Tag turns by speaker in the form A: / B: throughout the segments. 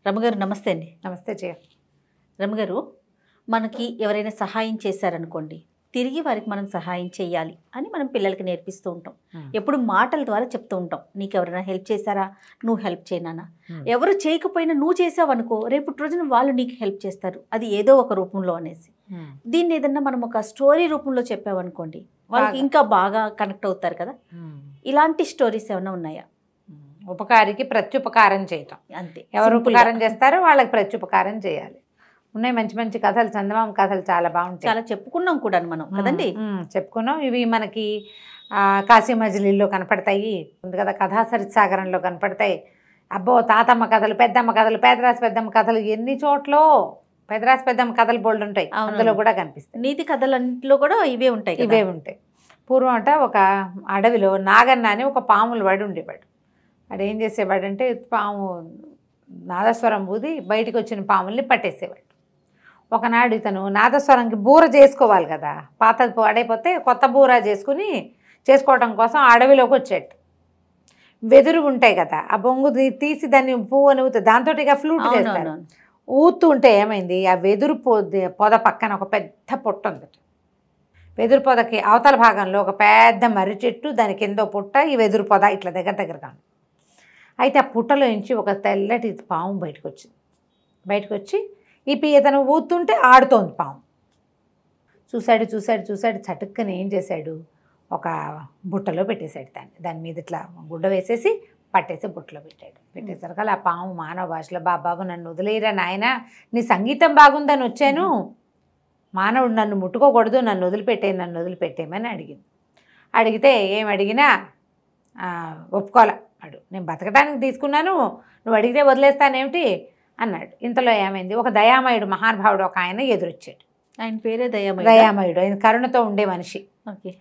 A: రమగారు నమస్తే అండి.
B: నమస్తే జయ.
A: రమగారు, మనకి ఎవరైనా సహాయం చేశారనుకోండి, తిరిగి వారికి మనం సహాయం చేయాలి అని మనం పిల్లలకి నేర్పిస్తూ ఉంటాం. ఎప్పుడు మాటల ద్వారా చెప్తూ ఉంటాం, నీకు ఎవరైనా హెల్ప్ చేశారా, నువ్వు హెల్ప్ చేయనా. ఎవరు చేయకపోయినా నువ్వు చేసావు అనుకో, రేపు రోజున వాళ్ళు నీకు హెల్ప్ చేస్తారు, అది ఏదో ఒక రూపంలో అనేసి. దీన్ని ఏదన్నా మనం ఒక స్టోరీ రూపంలో చెప్పామనుకోండి, వాళ్ళకి ఇంకా బాగా కనెక్ట్ అవుతారు కదా. ఇలాంటి స్టోరీస్ ఏమైనా ఉన్నాయా?
B: ఉపకారికి ప్రత్యుపకారం చేయటం
A: అంతే.
B: ఎవరు ఉపకారం చేస్తారో వాళ్ళకి ప్రత్యుపకారం చేయాలి. ఉన్నాయి మంచి మంచి కథలు, చందమామ కథలు చాలా బాగుంటాయి.
A: చాలా చెప్పుకున్నాం కూడా మనం కదండి.
B: చెప్పుకున్నాం. ఇవి మనకి కాశీ మజిలీలో కనపడతాయి, ఉంది కదా, కథా సరిత్సాగరంలో కనపడతాయి. అబ్బో, తాతమ్మ కథలు, పెద్దమ్మ కథలు, పేదరాశి పెద్దమ్మ కథలు, ఎన్ని చోట్ల పెదరాశి పెద్దమ్మ కథలు బోల్డ్ ఉంటాయి, అందులో కూడా కనిపిస్తాయి.
A: నీతి కథలన్నింటిలో కూడా ఇవే ఉంటాయి.
B: ఇవే ఉంటాయి. పూర్వం అంట ఒక అడవిలో నాగన్న అని ఒక పాములు వాడు ఉండేవాడు. వాడు ఏం చేసేవాడంటే, పాము నాదస్వరం ఊది బయటకు వచ్చిన పాముల్ని పట్టేసేవాడు. ఒకనాడు ఇతను నాదస్వరంకి బూర చేసుకోవాలి కదా, పాతది పాడైపోతే కొత్త బూర చేసుకోవడం కోసం అడవిలోకి వచ్చాడు. వెదురు ఉంటాయి కదా, ఆ బొంగు తీసి దాన్ని పువ్వు అని ఊతే, దాంతో ఇక ఫ్లూట్ చేస్తారు. ఊతూ ఉంటే ఏమైంది, ఆ వెదురు పొద పక్కన ఒక పెద్ద పొట్ట ఉంది. వెదురు పొదకి అవతల భాగంలో ఒక పెద్ద మర్రి చెట్టు, దాని కింద పుట్ట, ఈ వెదురు పొద ఇట్లా దగ్గరగా ఉంది. అయితే ఆ పుట్టలో నుంచి ఒక తెల్లటి పాము బయటకు వచ్చి ఇతను ఊతుంటే ఆడుతోంది పాము. చూశాడు చటుక్కని ఏం చేశాడు, ఒక బుట్టలో పెట్టేశాడు. దాని మీద ఇట్లా గుడ్డ వేసేసి పట్టేసి బుట్టలో పెట్టేసరికి ఆ పాము మానవ భాషలో, బాబాబు నన్ను వదిలేయరా నాయన, నీ సంగీతం బాగుందని వచ్చాను, మానవుడు నన్ను ముట్టుకోకూడదు, నన్ను వదిలిపెట్టేయమని అడిగితే ఏం అడిగినా ఒప్పుకోలే. నేను బతకడానికి తీసుకున్నాను, నువ్వు అడిగితే వదిలేస్తానేమిటి అన్నాడు. ఇంతలో ఏమైంది, ఒక దయామయుడు మహానుభావుడు ఒక ఆయన ఎదురొచ్చాడు.
A: ఆయన పేరే
B: దయామయుడు. ఆయన కరుణతో ఉండే మనిషి.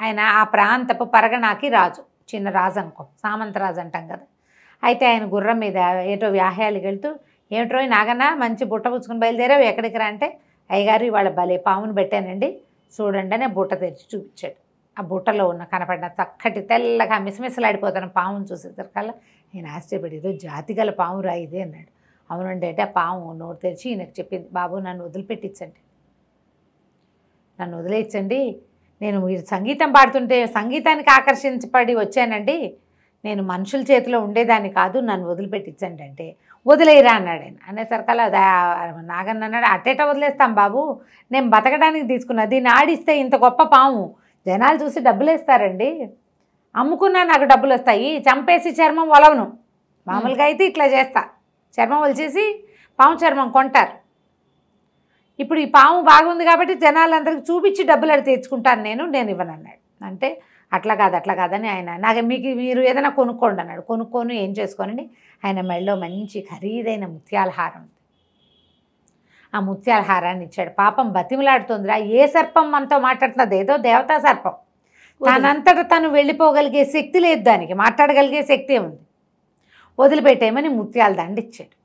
B: ఆయన ఆ ప్రాంతపు పరగణాకి రాజు, చిన్న రాజు అనుకో, సామంతరాజు అంటాం కదా. అయితే ఆయన గుర్రం మీద ఏటో వ్యాహ్యాలకు వెళ్తూ, ఏమిటో నాగన్నా మంచి బుట్ట పుచ్చుకుని బయలుదేరావు, ఎక్కడికి రా అంటే, అయ్యగారు ఇవాళ భలే పామును పెట్టానండి చూడండి అని బుట్ట తెరిచి చూపించాడు. ఆ బుట్టలో కనపడిన చక్కటి తెల్లగా మిసమిసలాడిపోతున్న పామును చూసేసరికల్లా నేను ఆశ్చర్యపడి, ఏదో జాతి గల పాము రా ఇదే అన్నాడు. అవునండి అంటే ఆ పాము నోరు తెరిచి ఈయనకు చెప్పింది, బాబు నన్ను వదిలిపెట్టించండి, నన్ను వదిలేయచ్చండి, నేను మీరు సంగీతం పాడుతుంటే సంగీతానికి ఆకర్షించబడి వచ్చానండి, నేను మనుషుల చేతిలో ఉండేదాన్ని కాదు, నన్ను వదిలిపెట్టించండి అంటే, వదిలేయరా అన్నాడు ఆయన. అనేసరికల్లా నాగన్న అన్నాడు, అట్టేట వదిలేస్తాం బాబు, నేను బతకడానికి తీసుకున్నా, దీన్ని ఆడిస్తే ఇంత గొప్ప పాము జనాలు చూసి డబ్బులు వేస్తారండి, అమ్ముకున్నా నాకు డబ్బులు వస్తాయి, చంపేసి చర్మం ఒలవను, మామూలుగా అయితే ఇట్లా చేస్తా, చర్మం ఒలిచేసి పాము చర్మం కొంటారు, ఇప్పుడు ఈ పాము బాగుంది కాబట్టి జనాలందరికీ చూపించి డబ్బులు అడిగి తెచ్చుకుంటాను, నేను ఇవ్వనన్నాడు. అంటే అట్లా కాదని ఆయన మీరు ఏదైనా కొనుక్కోండి అన్నాడు. కొనుక్కొని ఏం చేసుకోనండి, ఆయన మెడలో మంచి ఖరీదైన ముత్యాల హారం ఉంది. ఆ ముత్యాల హారాన్ని ఇచ్చాడు. పాపం బతిమలాడుతుందిరా, ఏ సర్పం మనతో మాట్లాడుతున్నది, ఏదో దేవతా సర్పం, తనంతటా తను వెళ్ళిపోగలిగే శక్తి లేదు, దానికి మాట్లాడగలిగే శక్తి ఉంది, వదిలిపెట్టేయమని ముత్యాల దండ ఇచ్చాడు.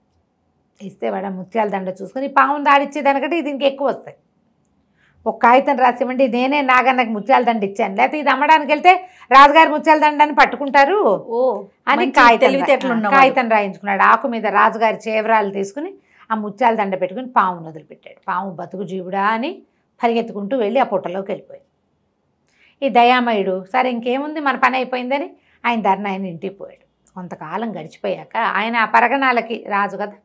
B: ఇస్తే వాడు ముత్యాల దండ చూసుకొని పావును దాడిచ్చేదానికంటే ఇది ఇంక ఎక్కువ వస్తాయి, ఒక కాగితం రాసివ్వండి, నేనే నాగన్నకి ముత్యాల దండ ఇచ్చాను, లేకపోతే ఇది అమ్మడానికి వెళ్తే రాజుగారి ముత్యాల దండ అని పట్టుకుంటారు అని కాగితం రాయించుకున్నాడు. ఆకు మీద రాజుగారి చేవరాలు తీసుకుని ఆ ముత్యాల దండ పెట్టుకుని పావును వదిలిపెట్టాడు. పాము బతుకు జీవుడా అని పరిగెత్తుకుంటూ వెళ్ళి ఆ పుట్టలోకి వెళ్ళిపోయాడు. ఈ దయామయుడు సరే ఇంకేముంది మన పని అయిపోయిందని ఆయన దారిని ఆయన ఇంటికి పోయాడు. కొంతకాలం గడిచిపోయాక ఆయన ఆ పరగణాలకి రాజు కదా,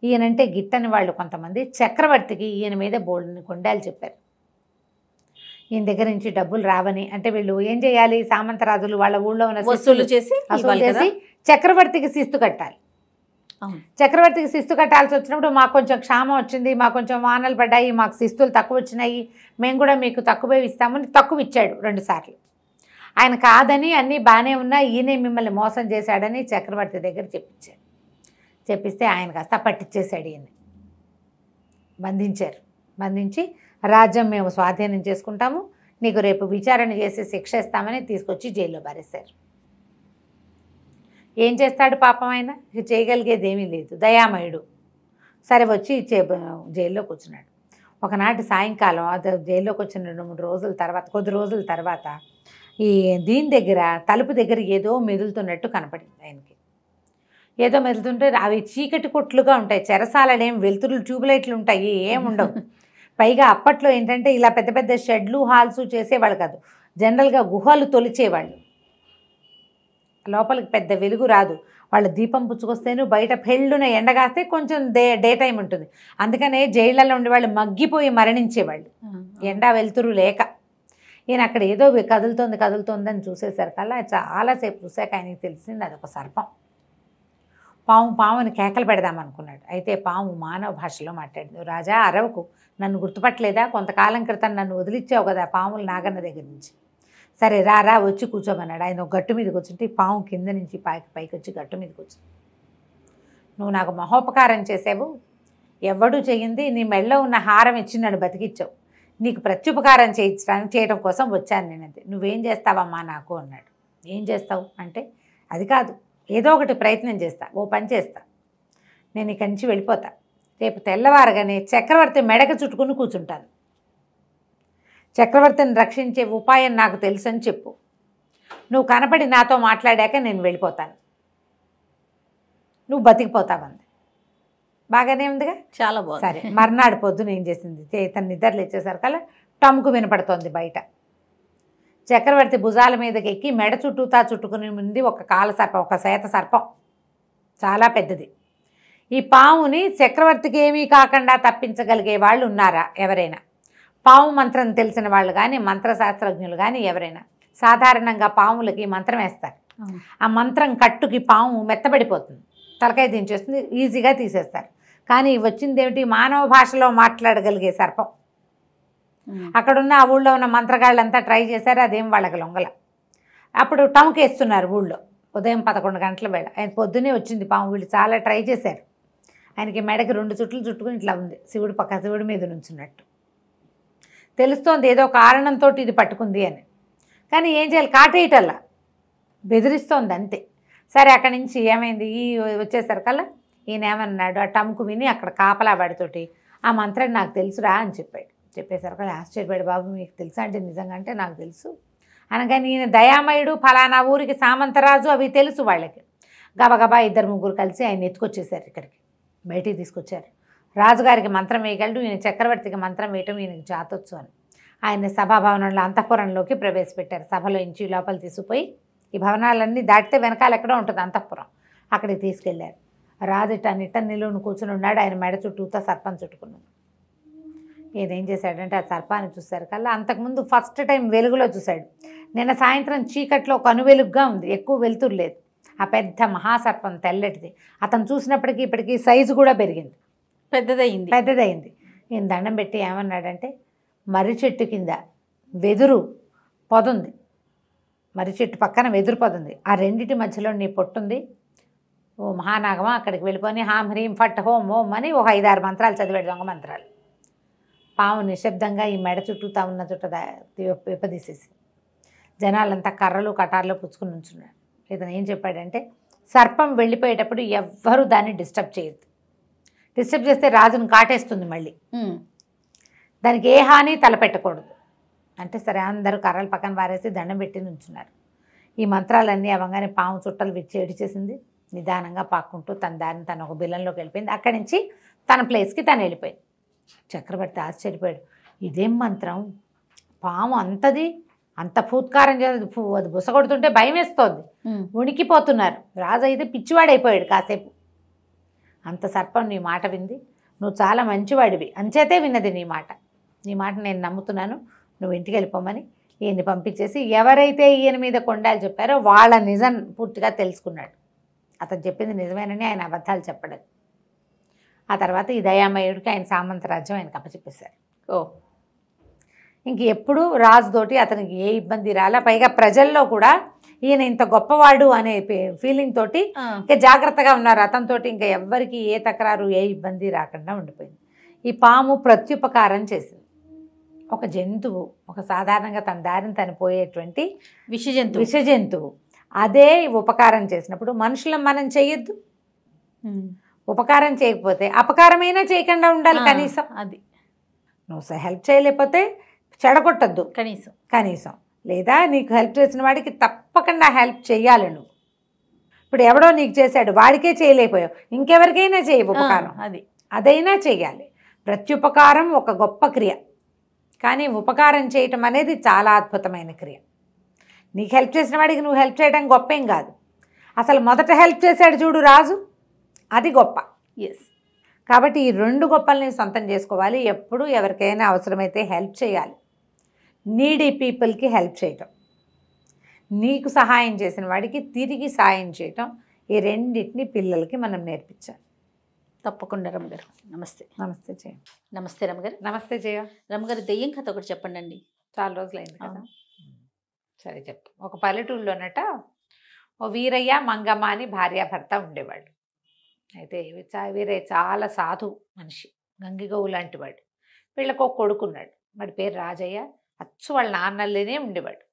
B: ఈయనంటే గిట్టని వాళ్ళు కొంతమంది చక్రవర్తికి ఈయన మీద బోల్డ్ని కొండాలు చెప్పారు. ఈయన దగ్గర నుంచి డబ్బులు రావని, అంటే వీళ్ళు ఏం చేయాలి, సామంతరాజులు వాళ్ళ ఊళ్ళో ఉన్న వసూలు చేసి చక్రవర్తికి శిస్తు కట్టాలి. చక్రవర్తికి శిస్తు కట్టాల్సి వచ్చినప్పుడు మాకు కొంచెం క్షామం వచ్చింది, మాకు కొంచెం వానలు పడ్డాయి, మాకు శిస్తులు తక్కువ వచ్చినాయి, మేము కూడా మీకు తక్కువే ఇస్తామని తక్కువ ఇచ్చాడు 2 సార్లు. ఆయన కాదని అన్నీ బాగానే ఉన్నా ఈయనే మిమ్మల్ని మోసం చేశాడని చక్రవర్తి దగ్గర చెప్పిస్తే ఆయన కాస్త పట్టించేశాడు. ఈయన్ని బంధించి రాజ్యం మేము స్వాధీనం చేసుకుంటాము, నీకు రేపు విచారణ చేసి శిక్ష ఇస్తామని తీసుకొచ్చి జైల్లో పారేశారు. ఏం చేస్తాడు పాపం, ఆయన చేయగలిగేది ఏమీ లేదు. దయామయుడు సరే వచ్చి జైల్లో కూర్చున్నాడు. ఒకనాటి సాయంకాలం అది జైల్లోకి వచ్చిన 2-3 రోజుల తర్వాత, కొద్ది రోజుల తర్వాత ఈ దీని దగ్గర తలుపు దగ్గర ఏదో మెదులుతున్నట్టు కనపడింది ఆయనకి. ఏదో మెదులుతుంటే అవి చీకటి కొట్లుగా ఉంటాయి, చెరసాలనేం వెలుతురులు ట్యూబ్లైట్లు ఉంటాయి, ఏం ఉండవు. పైగా అప్పట్లో ఏంటంటే ఇలా పెద్ద పెద్ద షెడ్లు హాల్స్ చేసేవాళ్ళు కాదు, జనరల్గా గుహలు తొలిచేవాళ్ళు. లోపలికి పెద్ద వెలుగు రాదు, వాళ్ళు దీపం పుచ్చుకొస్తేను బయట పెళ్ళున ఎండగాస్తే కొంచెం డే టైం ఉంటుంది. అందుకనే జైళ్ళలో ఉండే వాళ్ళు మగ్గిపోయి మరణించేవాళ్ళు, ఎండ వెలుతురు లేక. ఈయన అక్కడ ఏదో కదులుతోందని చూసేసరికల్లా చాలాసేపు చూసాక ఆయనకి తెలిసింది అదొక సర్పం. పాముని కేకలు పెడదామనుకున్నాడు. అయితే పాము మానవ భాషలో మాట్లాడింది. రాజా అరవకు, నన్ను గుర్తుపట్టలేదా? కొంతకాలం క్రితం నన్ను వదిలిచ్చావు కదా పాములు నాగన్న దగ్గర నుంచి. సరే రా వచ్చి కూర్చోమన్నాడు. ఆయన ఒక గట్టు మీదకి వచ్చింటే పాము కింద నుంచి పైకి వచ్చి గట్టు మీదకి వచ్చింది. నువ్వు నాకు మహోపకారం చేసావు, ఎవడూ చెయ్యింది. నీ మెళ్ళో ఉన్న హారం ఇచ్చి నన్ను బతికిచ్చావు, నీకు ప్రత్యుపకారం చేయడం కోసం వచ్చాను నేనంతే. నువ్వేం చేస్తావమ్మా నాకు అన్నాడు. ఏం చేస్తావు అంటే, అది కాదు, ఏదో ఒకటి ప్రయత్నం చేస్తా, ఓ పని చేస్తా, నేను ఇక్కడి నుంచి వెళ్ళిపోతా. రేపు తెల్లవారగానే చక్రవర్తి మెడకు చుట్టుకుని కూర్చుంటాను. చక్రవర్తిని రక్షించే ఉపాయం నాకు తెలుసని చెప్పు. నువ్వు కనపడి నాతో మాట్లాడాక నేను వెళ్ళిపోతాను, నువ్వు బతికిపోతావంది. బాగానే ఉందిగా,
A: చాలా బాగుంది.
B: సరే మర్నాడు పొద్దున ఏం చేసింది, తన నిద్రలు ఇచ్చేసరికల్లా టముకు వినపడుతోంది బయట. చక్రవర్తి భుజాల మీదకి ఎక్కి మెడ చుట్టూతా చుట్టుకుని ఉంది ఒక కాల సర్పం, ఒక శ్వేత సర్పం, చాలా పెద్దది. ఈ పాముని చక్రవర్తికి ఏమీ కాకుండా తప్పించగలిగే వాళ్ళు ఉన్నారా ఎవరైనా? పాము మంత్రం తెలిసిన వాళ్ళు కానీ, మంత్రశాస్త్రజ్ఞులు కానీ ఎవరైనా. సాధారణంగా పాములకి మంత్రం వేస్తారు, ఆ మంత్రం కట్టుకి పాము మెత్తబడిపోతుంది, తలకాయ దించేస్తుంది, ఈజీగా తీసేస్తారు. కానీ వచ్చింది ఏమిటి, మానవ భాషలో మాట్లాడగలిగే సర్పం. అక్కడున్న ఆ ఊళ్ళో ఉన్న మంత్రగాళ్ళంతా ట్రై చేశారు, అదేం వాళ్ళకి లొంగల. అప్పుడు టముకేస్తున్నారు ఊళ్ళో, ఉదయం 11 గంటల వేళ. ఆయన పొద్దునే వచ్చింది పాము. వీళ్ళు చాలా ట్రై చేశారు. ఆయనకి మెడకి 2 చుట్లు చుట్టుకుని ఇట్లా ఉంది, శివుడి మీద నుంచున్నట్టు తెలుస్తోంది. ఏదో కారణంతో ఇది పట్టుకుంది అని. కానీ ఏం చేయాలి, కాటేయటల్లా బెదిరిస్తోంది అంతే. సరే అక్కడి నుంచి ఏమైంది, వచ్చేసరికల్లా ఈయన ఏమన్నాడు, ఆ టముకు విని అక్కడ కాపలా వాడితోటి ఆ మంత్రం నాకు తెలుసురా అని చెప్పాడు. చెప్పేసరికల్లా ఆశ్చర్యపడి, బాబు మీకు తెలుసా అంటే, నిజంగా అంటే నాకు తెలుసు అనగానే, ఈయన దయామయుడు, ఫలానా ఊరికి సామంతరాజు, అవి తెలుసు వాళ్ళకి. గబగబా 2-3 కలిసి ఆయన ఎత్తుకొచ్చేసారు, ఇక్కడికి బయటికి తీసుకొచ్చారు. రాజుగారికి మంత్రం వేయగలడు, ఈయన చక్రవర్తికి మంత్రం వేయటం ఈయనకి జాతొచ్చు అని ఆయన సభాభవనంలో అంతఃపురంలోకి ప్రవేశపెట్టారు. సభలో ఇంచి లోపల తీసుకుపోయి, ఈ భవనాలన్నీ దాటితే వెనకాల ఎక్కడో ఉంటుంది అంతఃపురం, అక్కడికి తీసుకెళ్లారు. రాజు నిట్ట నిలువును కూర్చుని ఉన్నాడు, ఆయన మెడ చుట్టూతో సర్పం చుట్టుకున్నాడు. ఈయన ఏం చేశాడంటే, ఆ సర్పాన్ని చూశారు కల్లా అంతకుముందు ఫస్ట్ టైం వెలుగులో చూశాడు. నిన్న సాయంత్రం చీకట్లో కనువెలుగుగా ఉంది, ఎక్కువ వెలుతురు లేదు. ఆ పెద్ద మహాసర్పం తెల్లటిది. అతను చూసినప్పటికీ ఇప్పటికీ సైజు కూడా పెరిగింది, పెద్దదయింది. ఈయన దండం పెట్టి ఏమన్నాడంటే, మర్రి చెట్టు కింద వెదురు పొదుంది, మర్రి చెట్టు పక్కన వెదురు పొదుంది, ఆ రెండిటి మధ్యలో నీ పొట్టుంది. ఓ మహానాగమా, అక్కడికి వెళ్ళిపోయి హాం హ్రీం ఫట్ హోం ఓం అని ఒక 5-6 మంత్రాలు చదివాడు, దొంగ మంత్రాలు. పాము నిశ్శబ్దంగా ఈ మెడ చుట్టూతా ఉన్న చుట్ట విప్పదీసేసి జనాలంతా కర్రలు కటార్లు పుచ్చుకుని ఉంచున్నారు. ఇతను ఏం చెప్పాడంటే, సర్పం వెళ్ళిపోయేటప్పుడు ఎవ్వరూ దాన్ని డిస్టర్బ్ చేయొద్దు, డిస్టర్బ్ చేస్తే రాజును కాటేస్తుంది మళ్ళీ, దానికి ఏ హాని తలపెట్టకూడదు అంటే. సరే అందరూ కర్రలు పక్కన పారేసి దండం పెట్టి నుంచున్నారు. ఈ మంత్రాలన్నీ అవ్వగానే పాము చుట్టలు విచ్చి ఏడిచేసింది, నిదానంగా పాక్కుంటూ తన దారిని తను ఒక బిల్లంలోకి వెళ్ళిపోయింది. అక్కడి నుంచి తన ప్లేస్కి తను వెళ్ళిపోయింది. చక్రవర్తి ఆశ్చర్యపోయాడు, ఇదేం మంత్రం, పాము అంత ఫూత్కారం చేసి అది బుసగొడుతుంటే భయం వేస్తోంది, ఉణికిపోతున్నారు. రాజు అయితే పిచ్చివాడైపోయాడు కాసేపు. అంత సర్పం నీ మాట వింది, నువ్వు చాలా మంచివాడివి అంచేతే విన్నది నీ మాట నేను నమ్ముతున్నాను, నువ్వు ఇంటికి వెళ్ళిపోమని ఈయన్ని పంపించేసి, ఎవరైతే ఈయన మీద కొండాలు చెప్పారో వాళ్ళ నిజం పూర్తిగా తెలుసుకున్నాడు. అతను చెప్పింది నిజమేనని ఆయన అబద్ధాలు చెప్పడం. ఆ తర్వాత ఈ దయామయుడికి ఆయన సామంతరాజ్యం ఆయనకు అప్పచెప్పేశారు. ఇంక ఎప్పుడు రాజుతోటి అతనికి ఏ ఇబ్బంది రాలా. పైగా ప్రజల్లో కూడా ఈయన ఇంత గొప్పవాడు అనే ఫీలింగ్ తోటి ఇంకా జాగ్రత్తగా ఉన్నారు. అతనితోటి ఇంకా ఎవ్వరికి ఏ తకరారు ఏ ఇబ్బంది రాకుండా ఉండిపోయింది. ఈ పాము ప్రత్యుపకారం చేసింది. ఒక జంతువు, ఒక సాధారణంగా తన దారిని తను పోయేటువంటి విష జంతువు అదే ఉపకారం చేసినప్పుడు మనుషులను మనం చేయొద్దు. ఉపకారం చేయకపోతే అపకారమైనా చేయకుండా ఉండాలి కనీసం. అది నువ్వు హెల్ప్ చేయలేకపోతే చెడగొట్టద్దు కనీసం. లేదా నీకు హెల్ప్ చేసిన వాడికి తప్పకుండా హెల్ప్ చేయాలి. ఇప్పుడు ఎవడో నీకు చేశాడు, వాడికే చేయలేకపోయావు, ఇంకెవరికైనా చేయి ఉపకారం.
A: అది
B: అదైనా చెయ్యాలి. ప్రత్యుపకారం ఒక గొప్ప క్రియ, కానీ ఉపకారం చేయటం అనేది చాలా అద్భుతమైన క్రియ. నీకు హెల్ప్ చేసిన వాడికి నువ్వు హెల్ప్ చేయడం గొప్పేం కాదు. అసలు మొదట హెల్ప్ చేశాడు చూడు రాజు, అది గొప్ప.
A: ఎస్.
B: కాబట్టి ఈ 2 గొప్పల్ని సొంతం చేసుకోవాలి. ఎప్పుడు ఎవరికైనా అవసరమైతే హెల్ప్ చేయాలి. నీడీ పీపుల్కి హెల్ప్ చేయటం, నీకు సహాయం చేసిన వాడికి తిరిగి సాయం చేయటం, ఈ రెండింటిని పిల్లలకి మనం నేర్పించాలి.
A: తప్పకుండా రమ్మగారు. నమస్తే.
B: నమస్తే జయ.
A: నమస్తే రమ్మగారు.
B: నమస్తే జయ.
A: రమ్మగారు, దెయ్యం కథ ఒకటి చెప్పండి అండి.
B: చాలా రోజులైంది కదా. సరే చెప్తాం. ఒక పల్లెటూరులోనట ఓ వీరయ్య మంగమ్మ అని భార్యాభర్త ఉండేవాళ్ళు. అయితే వీరయ్య చాలా సాధు మనిషి, గంగిగోవు లాంటి వాడు. వీళ్ళకు ఒక కొడుకున్నాడు, వాడి పేరు రాజయ్య. అచ్చు వాళ్ళ నాన్నలేనే ఉండేవాడు.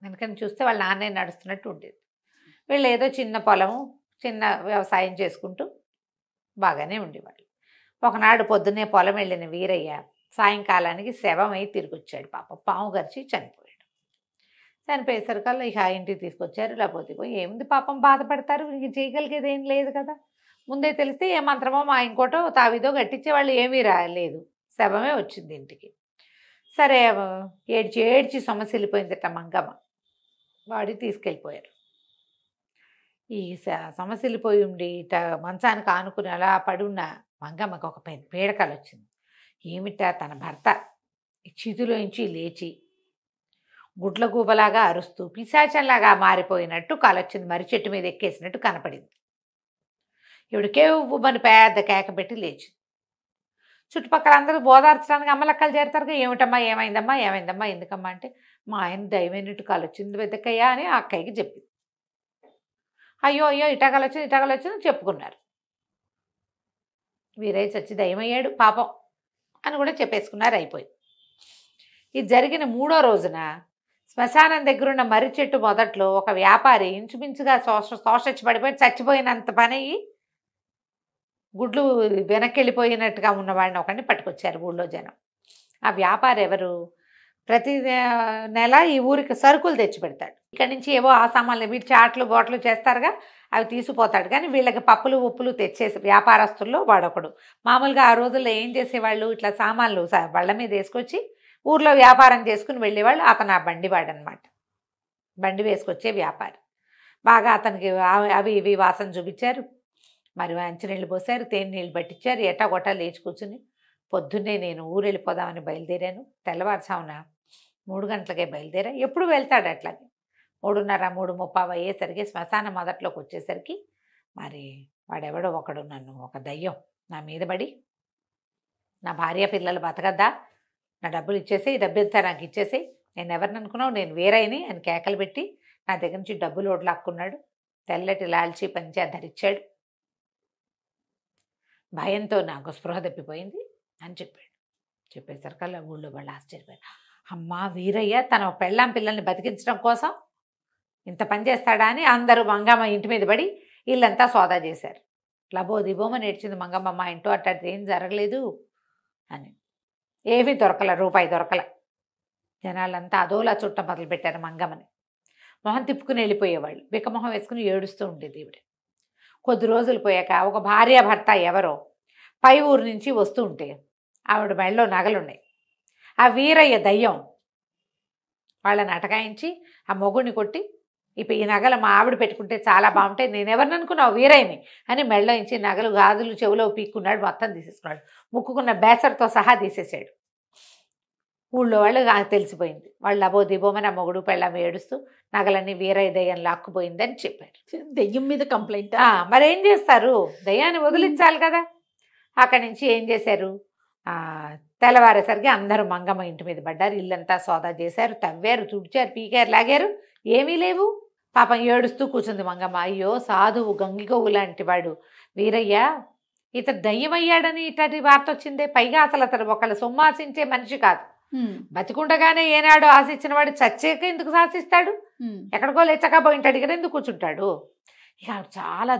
B: వెనకని చూస్తే వాళ్ళ నాన్నే నడుస్తున్నట్టు ఉండేది. వీళ్ళు ఏదో చిన్న పొలము, చిన్న వ్యవసాయం చేసుకుంటూ బాగానే ఉండేవాళ్ళు. ఒకనాడు పొద్దున్నే పొలం వెళ్ళిన వీరయ్య సాయంకాలానికి శవమై తిరిగి వచ్చాడు. పాప పాము గరిచి చనిపోయాడు. చనిపోయేసరికల్లా ఇక ఇంటికి తీసుకొచ్చారు. లేకపోతే ఏముంది పాపం, బాధపడతారు, ఇంక చేయగలిగేది ఏం లేదు కదా. ముందే తెలిస్తే ఏ మంత్రమో మా ఇంకోటో తావిదో కట్టించే వాళ్ళు ఏమీ రాలేదు, శవమే వచ్చింది ఇంటికి. సరే ఏడ్చి ఏడ్చి సమస్యలిపోయిందట మంగమ్మ. వాడి తీసుకెళ్ళిపోయారు. ఈ సమస్యలిపోయి ఉండి మంచానికి ఆనుకుని అలా పడున్న మంగమ్మకి ఒక పెద్ద పీడకలు వచ్చింది. ఏమిటా, తన భర్త చితిలోంచి లేచి గుడ్ల గూబలాగా అరుస్తూ పిశాచంలాగా మారిపోయినట్టు కాలొచ్చింది. మర్రి చెట్టు మీద ఎక్కేసినట్టు కనపడింది. ఇవిడు కేవ్వుమని పెద్ద కేక పెట్టి లేచి చుట్టుపక్కల అందరూ బోధార్చడానికి అమ్మలక్కలు చేరతారుగా, ఏమిటమ్మా ఏమైందమ్మా ఏమైందమ్మా ఎందుకమ్మా అంటే, మా ఆయన దయమైనట్టు కాలొచ్చింది పెద్దక్కయ్య అని ఆ అక్కయ్యకి చెప్పింది. అయ్యో అయ్యో ఇటాకలొచ్చింది చెప్పుకున్నారు. వీరయ్య చచ్చి దయమయ్యాడు పాపం అని కూడా చెప్పేసుకున్నారు. అయిపోయింది. ఇది జరిగిన 3వ రోజున శ్మశానం దగ్గరున్న మర్రి చెట్టు మొదట్లో ఒక వ్యాపారి ఇంచుమించుగా శోషొచ్చి పడిపోయి చచ్చిపోయినంత పని అయ్యి గుడ్లు వెనక్కి వెళ్ళిపోయినట్టుగా ఉన్నవాడిని ఒకరిని పట్టుకొచ్చారు ఊళ్ళో జనం. ఆ వ్యాపారి ఎవరు? ప్రతి నెల ఈ ఊరికి సరుకులు తెచ్చి పెడతాడు. ఇక్కడి నుంచి ఏవో ఆ సామాన్లు, వీటి చాట్లు బోట్లు చేస్తారుగా, అవి తీసుకుపోతాడు. కానీ వీళ్ళకి పప్పులు ఉప్పులు తెచ్చేసి వ్యాపారస్తుల్లో వాడొకడు. మామూలుగా ఆ రోజుల్లో ఏం చేసేవాళ్ళు, ఇట్లా సామాన్లు బళ్ళ మీద వేసుకొచ్చి ఊర్లో వ్యాపారం చేసుకుని వెళ్ళేవాళ్ళు. అతను ఆ బండివాడనమాట, బండి వేసుకొచ్చే వ్యాపారి. బాగా అతనికి అవి ఇవి వాసన చూపించారు, మరి మంచినీళ్ళు పోసారు, తేనె నీళ్ళు పట్టించారు. ఎటాగొట్టా లేచి కూర్చుని పొద్దున్నే నేను ఊరు వెళ్ళిపోదామని బయలుదేరాను. తెల్లవారుజామున 3 గంటలకే బయలుదేరా. ఎప్పుడు వెళ్తాడు అట్లాగే 3:30 3:30 అయ్యేసరికి శ్మశానం మొదట్లోకి వచ్చేసరికి మరి వాడెవడో ఒకడు నన్ను, ఒక దయ్యం నా మీద పడి, నా భార్య పిల్లలు బతకద్దా, నా డబ్బులు ఇచ్చేసి, ఈ డబ్బు ఎంత నాకు ఇచ్చేసి, నేను ఎవరిని అనుకున్నావు, నేను వీరయ్యని అని కేకలు పెట్టి నా దగ్గర నుంచి డబ్బులు ఓడ్లాక్కున్నాడు. తెల్లటి లాల్చీ పంచా ధరించాడు. భయంతో నాకు స్పృహ తప్పిపోయింది అని చెప్పాడు. చెప్పేసరికల్లా ఊళ్ళో వాళ్ళు ఆశ్చర్యపోయారు. అమ్మా, వీరయ్య తన పెళ్ళాం పిల్లల్ని బతికించడం కోసం ఇంత పని చేస్తాడా అని అందరూ మంగమ్మ ఇంటి మీద పడి వీళ్ళంతా సోదా చేశారు. లబో దిబోమని ఏడ్చింది మంగమ్మ. మా ఇంటో అట్టాడితే ఏం జరగలేదు అని. ఏమీ దొరకల, రూపాయి దొరకల. జనాలంతా అదోలా చుట్ట మొదలుపెట్టారు మంగమ్మని. మొహం తిప్పుకుని వెళ్ళిపోయేవాళ్ళు. బిక్కమొహం వేసుకుని ఏడుస్తూ ఉండేది ఈవిడ. కొద్ది రోజులు పోయాక ఒక భార్యాభర్త ఎవరో పై ఊరు నుంచి వస్తూ ఉంటే ఆవిడ మెడలో నగలున్నాయి. ఆ వీరయ్య దయ్యం వాళ్ళని అటకాయించి ఆ మొగుడిని కొట్టి, ఇప్పుడు ఈ నగలు మా ఆవిడ పెట్టుకుంటే చాలా బాగుంటాయి, నేను ఎవరిని అనుకున్నావు వీరయ్యని అని మెడలో ఇంచి నగలు గాజులు చెవులో పీక్కున్నాడు. మొత్తం తీసేసుకున్నాడు. ముక్కుకున్న బేసర్తో సహా తీసేసాడు. ఊళ్ళో వాళ్ళు తెలిసిపోయింది. వాళ్ళు అబో దిబోమని ఆ మొగుడు పెళ్ళాం ఏడుస్తూ నగలన్నీ వీరయ్య దయ్యం లాక్కుపోయిందని చెప్పారు.
A: దెయ్యం మీద కంప్లైంట్.
B: మరేం చేస్తారు, దయ్యాన్ని వదిలించాలి కదా. అక్కడి నుంచి ఏం చేశారు, తెల్లవారేసరికి అందరూ మంగమ్మ ఇంటి మీద పడ్డారు. ఇల్లంతా సోదా చేశారు, తవ్వారు, తుడిచారు, పీకారు, లాగారు. ఏమీ లేవు. పాపం ఏడుస్తూ కూర్చుంది మంగమ్మ. అయ్యో సాధువు గంగిగోవు లాంటి వాడు వీరయ్య, ఇతడు దయ్యమయ్యాడని ఇట్లాంటి వార్త వచ్చిందే. పైగా అసలు అతడు ఒకళ్ళ సొమ్ము ఆశించే మనిషి కాదు. బతికుండగానే ఏనాడు ఆశించిన వాడు చచ్చాక ఎందుకు శాసిస్తాడు? ఎక్కడికో లేచక పోయింటాడు, ఇక్కడ ఎందుకు కూర్చుంటాడు? ఇక ఆవిడ చాలా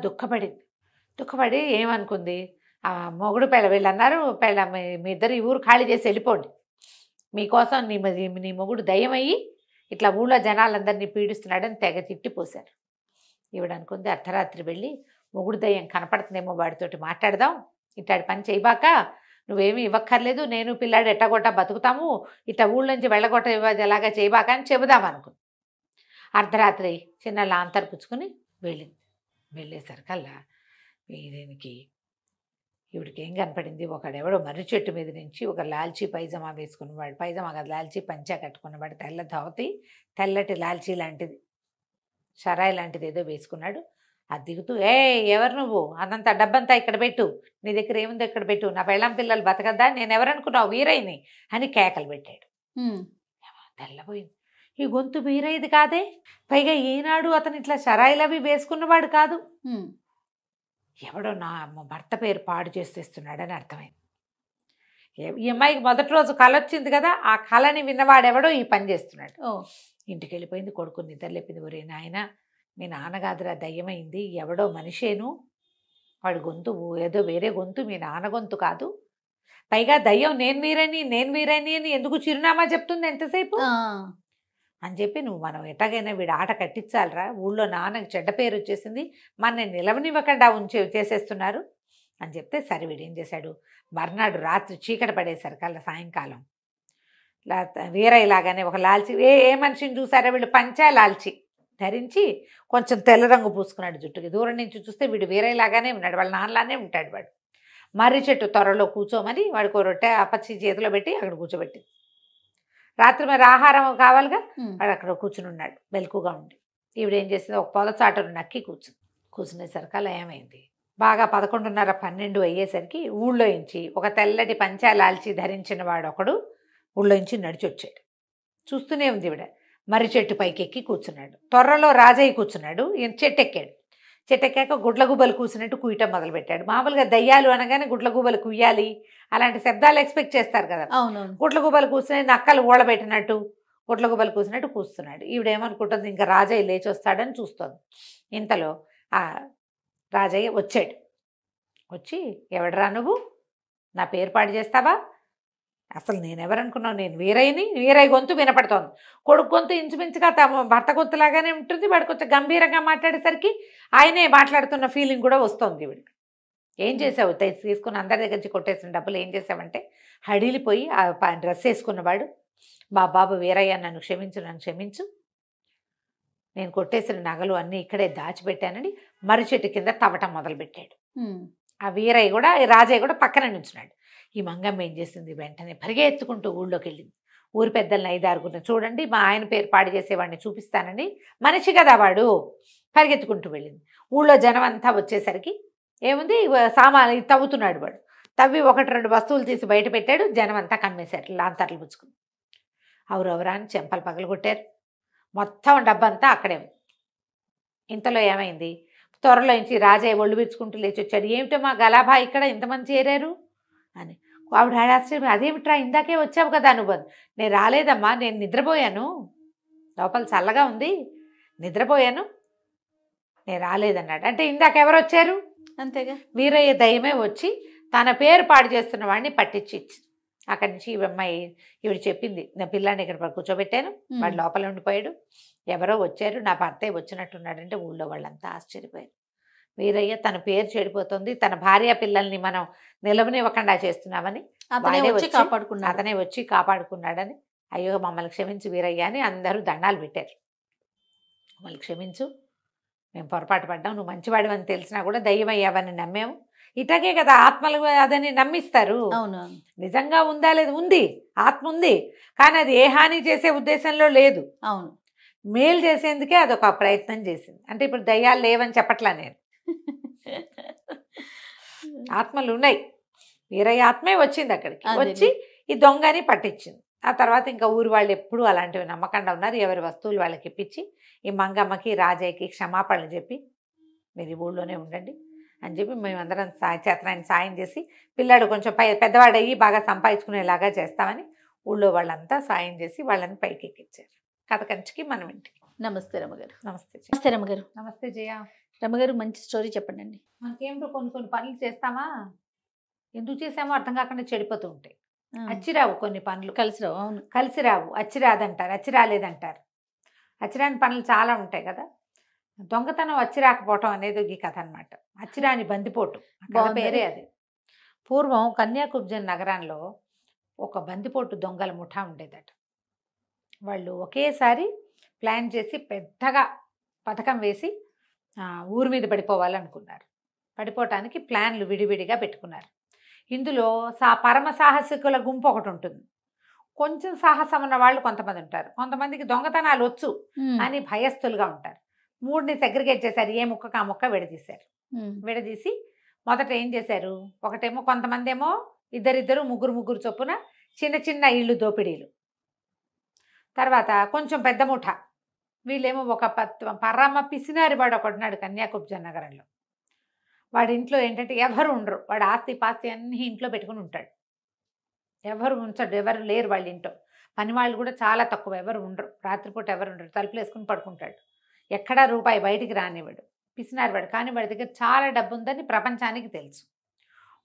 B: దుఃఖపడి ఏమనుకుంది, ఆ మొగుడు పెళ్ళ వీళ్ళు అన్నారు, పెళ్ళ మీ ఇద్దరు ఈ ఊరు ఖాళీ చేసి వెళ్ళిపోండి, మీకోసం నీ మొగుడు దయ్యమయ్యి ఇట్లా ఊళ్ళో జనాలందరినీ పీడిస్తున్నాడని తెగ తిట్టిపోశారు. ఈవిడ అనుకుంది అర్ధరాత్రి వెళ్ళి మొగుడు దయ్యం కనపడుతుందేమో వాడితోటి మాట్లాడదాం, ఇట్లాంటి పని చేయబాక, నువ్వేమీ ఇవ్వక్కర్లేదు, నేను పిల్లాడు ఎట్టగొట్ట బతుకుతాము, ఇట్లా ఊళ్ళోంచి వెళ్ళగొట్ట ఇవ్వలాగా చేయబాక అని చెబుదాం అనుకుంది. అర్ధరాత్రి చిన్న లాంతర్ పుచ్చుకొని వెళ్ళింది. వెళ్ళేసరికల్లా దీనికి ఈవిడికి ఏం కనపడింది, ఒకడెవడో మర్రి చెట్టు మీద నుంచి ఒక లాల్చీ పైజమా వేసుకున్నవాడు, పైజమా కదా లాల్చీ పంచా కట్టుకున్నవాడు, తెల్ల ధోతి తెల్లటి లాల్చీ లాంటిది షరాయి లాంటిది ఏదో వేసుకున్నాడు. అది దిగుతూ, ఎవరు నువ్వు, అదంతా డబ్బంతా ఇక్కడ పెట్టు, నీ దగ్గర ఏముందో ఇక్కడ పెట్టు, నా పెళ్ళాం పిల్లలు బతకద్దా, నేను ఎవరనుకున్నావు, వీరయ్యని అని కేకలు పెట్టాడు. తెల్లబోయింది. ఈ గొంతు వీరయ్యది కాదే, పైగా ఈనాడు అతను ఇట్లా షరాయిలు అవి వేసుకున్నవాడు కాదు, ఎవడో నా భర్త పేరు పాడు చేసేస్తున్నాడని అర్థమైంది. ఈ అమ్మాయికి మొదటి రోజు కళ వచ్చింది కదా, ఆ కళని విన్నవాడెవడో ఈ పని చేస్తున్నాడు. ఇంటికి వెళ్ళిపోయింది, కొడుకుని నిద్ర లేపింది. ఒరే నాయన, మీ నాన్నగాదురా దయ్యమైంది, ఎవడో మనిషేను, వాడి గొంతు ఏదో వేరే గొంతు, మీ నాన్న గొంతు కాదు, పైగా దయ్యం నేను వీరని అని ఎందుకు చిరునామా చెప్తుంది ఎంతసేపు అని చెప్పి, నువ్వు మనం ఎట్టగైనా వీడు ఆట కట్టించాలరా, ఊళ్ళో నాన్నకి చెడ్డ పేరు వచ్చేసింది, మన నిలవనివ్వకుండా చేసేస్తున్నారు అని చెప్తే, సరే వీడు ఏం చేశాడు, మర్నాడు రాత్రి చీకటి పడేసరికల్లా సాయంకాలం వీరయ్యలాగానే ఒక లాల్చి, ఏ మనిషిని చూసారా, వీళ్ళు పంచా లాల్చి ధరించి కొంచెం తెల్ల రంగు పూసుకున్నాడు జుట్టుకి. దూరం నుంచి చూస్తే వీడు వీరయ్యలాగానే ఉన్నాడు, వాళ్ళ నాన్నలానే ఉంటాడు. వాడు మర్రి చెట్టు త్వరలో కూర్చోమని వాడికి రొట్టె అపచ్చి చేతిలో పెట్టి అక్కడ కూర్చోబెట్టి, రాత్రి మరి ఆహారం కావాలిగా, వాడు అక్కడ కూర్చుని ఉన్నాడు మెలకుగా ఉండి. ఈవిడేం చేసింది, ఒక పొదచాటును నక్కి కూర్చునేసరికల్లా ఏమైంది, బాగా 11:30 12 అయ్యేసరికి ఊళ్ళో నుంచి ఒక తెల్లటి పంచా లాల్చి ధరించిన వాడు ఒకడు ఊళ్ళో నుంచి నడిచి వచ్చాడు. చూస్తూనే ఉంది ఈవిడ. మర్రి చెట్టు పైకి ఎక్కి కూర్చున్నాడు. త్వరలో రాజయ్య కూర్చున్నాడు, ఈయన చెట్టు ఎక్కాడు. చెట్టు ఎక్కాక గుడ్లగూబలు కూసినట్టు కుయ్యటం మొదలుపెట్టాడు. మామూలుగా దయ్యాలు అనగానే గుడ్లగూబలు కుయ్యాలి అలాంటి శబ్దాలు ఎక్స్పెక్ట్ చేస్తారు కదా. గుడ్లగూబలు కూర్చుని నక్కలు ఊడబెట్టినట్టు గుడ్లగూబలు కూసినట్టు కూస్తున్నాడు. ఈవిడేమనుకుంటుంది, ఇంకా రాజయ్య లేచి వస్తాడని చూస్తుంది. ఇంతలో ఆ రాజయ్య వచ్చాడు. వచ్చి, ఎవడరా నువ్వు, నా పేరు పాడు చేస్తావా, అసలు నేనెవరనుకున్నావు, నేను వీరయ్య గొంతు వినపడుతోంది. కొడుకు గొంతు ఇంచుమించుగా తమ భర్త గొంతులాగానే ఉంటుంది, వాడు కొంచెం గంభీరంగా మాట్లాడేసరికి ఆయనే మాట్లాడుతున్న ఫీలింగ్ కూడా వస్తుంది వీడికి. ఏం చేసావు, తీసుకుని అందరి దగ్గర నుంచి కొట్టేసిన డబ్బులు ఏం చేసావంటే, హడిలిపోయి ఆ డ్రెస్ వేసుకున్నవాడు, బాబు వీరయ్య నన్ను క్షమించు, నేను కొట్టేసిన నగలు అన్నీ ఇక్కడే దాచిపెట్టానని మర్రి చెట్టు కింద తవ్వటం మొదలుపెట్టాడు. ఆ వీరయ్య కూడా రాజయ్య కూడా పక్కన నుంచున్నాడు. ఈ మంగమ్మ ఏం చేసింది, వెంటనే పరిగెత్తుకుంటూ ఊళ్ళోకి వెళ్ళింది. ఊరి పెద్దల్ని 5-6 చూడండి, మా ఆయన పేరు పాడు చేసేవాడిని చూపిస్తానని, మనిషి కదా వాడు, పరిగెత్తుకుంటూ వెళ్ళింది. ఊళ్ళో జనం అంతా వచ్చేసరికి ఏముంది, సామాన్లు తవ్వుతున్నాడు వాడు. తవ్వి 1-2 వస్తువులు తీసి బయట పెట్టాడు. జనం అంతా కమ్మేశారు, లాంతర్లు పుచ్చుకుని. అవరవరా అని చెంపలు పగలగొట్టారు. మొత్తం డబ్బంతా అక్కడే ఉంది. ఇంతలో ఏమైంది, త్వరలో నుంచి రాజయ్య ఒళ్ళు విరుచుకుంటూ లేచి వచ్చాడు. ఏమిటో మా గలాభా ఇక్కడ ఇంతమంది చేరారు అని. ఆవిడ ఆశ్చర్యం, అదేమిట్రా ఇందాకే వచ్చావు కదా నువ్వు. నేను రాలేదమ్మా, నేను నిద్రపోయాను, లోపల చల్లగా ఉంది, నిద్రపోయాను, నేను రాలేదన్నాడు. అంటే ఇందాక ఎవరు వచ్చారు,
A: అంతేగా
B: వీరయ్య దయ్యమే వచ్చి తన పేరు పాడు చేస్తున్న వాడిని పట్టించి ఇచ్చింది. అక్కడి నుంచి ఈ అమ్మాయి ఈవిడ చెప్పింది, నా పిల్లాన్ని ఇక్కడ కూర్చోబెట్టాను, వాడు లోపల ఉండిపోయాడు, ఎవరో వచ్చారు, నా భర్తే వచ్చినట్టున్నాడంటే ఊళ్ళో వాళ్ళంతా ఆశ్చర్యపోయారు. వీరయ్య తన పేరు చెడిపోతుంది, తన భార్య పిల్లల్ని మనం నిలవనివ్వకుండా చేస్తున్నామని అతనే వచ్చి కాపాడుకున్నాడని, అయ్యో మమ్మల్ని క్షమించు వీరయ్య అని అందరూ దండాలు పెట్టారు. మమ్మల్ని క్షమించు, మేము పొరపాటు పడ్డాం, నువ్వు మంచివాడు అని తెలిసినా కూడా దయ్యమయ్యావని నమ్మాము. ఇటకే కదా ఆత్మలు అదని నమ్మిస్తారు.
A: అవును,
B: నిజంగా ఉందా లేదు, ఉంది, ఆత్మ ఉంది, కానీ అది ఏ హాని చేసే ఉద్దేశంలో లేదు.
A: అవును,
B: మేలు చేసేందుకే అదొక ప్రయత్నం చేసింది. అంటే ఇప్పుడు దయ్యాలు లేవని చెప్పట్లా నేను, ఆత్మలు ఉన్నాయి. వీరయ్య ఆత్మే వచ్చింది అక్కడికి, వచ్చి ఈ దొంగని పట్టించింది. ఆ తర్వాత ఇంకా ఊరి వాళ్ళు ఎప్పుడూ అలాంటివి నమ్మకంగా ఉన్నారు. ఎవరి వస్తువులు వాళ్ళకి ఇప్పించి ఈ మంగమ్మకి రాజయ్యకి క్షమాపణలు చెప్పి, మీరు ఈ ఊళ్ళోనే ఉండండి అని చెప్పి మేమందరం చేతనాన్ని సాయం చేసి, పిల్లాడు కొంచెం పెద్దవాడయ్యి బాగా సంపాదించుకునేలాగా చేస్తామని ఊళ్ళో వాళ్ళంతా సాయం చేసి వాళ్ళని పైకి ఎక్కించారు. కథ కంచికి మనం ఇంటికి.
A: నమస్తే రమ్మగారు.
B: నమస్తే
A: రమ్మగారు.
B: నమస్తే జయ.
A: రమ్మగారు, మంచి స్టోరీ చెప్పండి.
B: మనకేమిటో కొన్ని పనులు చేస్తామా, ఎందుకు చేసామో అర్థం కాకుండా చెడిపోతూ ఉంటాయి. అచ్చిరావు కొన్ని పనులు,
A: కలిసిరావు. అవును,
B: కలిసి రావు, అచ్చిరాదంటారు, అచ్చిరాలేదంటారు. అచ్చిరాని పనులు చాలా ఉంటాయి కదా. దొంగతనం వచ్చిరాకపోవటం అనేది ఈ కథ అనమాట. అచ్చిరాని బందిపోటు ఆ కథ
A: బాగుంది.
B: పేరే అది. పూర్వం కన్యాకుబ్జం నగరంలో ఒక బందిపోటు దొంగల ముఠా ఉండేదట. వాళ్ళు ఒకేసారి ప్లాన్ చేసి పెద్దగా పథకం వేసి ఊరి మీద పడిపోవాలనుకున్నారు. పడిపోవటానికి ప్లాన్లు విడివిడిగా పెట్టుకున్నారు. ఇందులో పరమ సాహసికుల గుంపు ఒకటి ఉంటుంది. కొంచెం సాహసం ఉన్న వాళ్ళు కొంతమంది ఉంటారు. కొంతమందికి దొంగతనాలు వచ్చు అని భయస్థులుగా ఉంటారు. మూడిని సెగ్రిగేట్ చేశారు. ఏ ముక్కకు ఆ ముక్క విడదీశారు. విడదీసి మొదట ఏం చేశారు, ఒకటేమో కొంతమంది ఏమో ఇద్దరిద్దరు ముగ్గురు చొప్పున చిన్న చిన్న ఇళ్ళు దోపిడీలు. తర్వాత కొంచెం పెద్ద ముఠ, వీళ్ళేమో ఒక పరమ పిసినారి వాడు ఒకడున్నాడు కన్యాకుబ్జం నగరంలో. వాడి ఇంట్లో ఏంటంటే ఎవరు ఉండరు. వాడు ఆస్తి పాస్తి అన్నీ ఇంట్లో పెట్టుకుని ఉంటాడు. ఎవరు ఉంచడు, ఎవరు లేరు వాళ్ళ ఇంట్లో. పని వాళ్ళు కూడా చాలా తక్కువ, ఎవరు ఉండరు. రాత్రిపూట ఎవరు ఉండరు. తలుపులు వేసుకుని పడుకుంటాడు. ఎక్కడా రూపాయి బయటికి రానివాడు. పిసినారివాడు. కానీ వాడి దగ్గర చాలా డబ్బు ఉందని ప్రపంచానికి తెలుసు.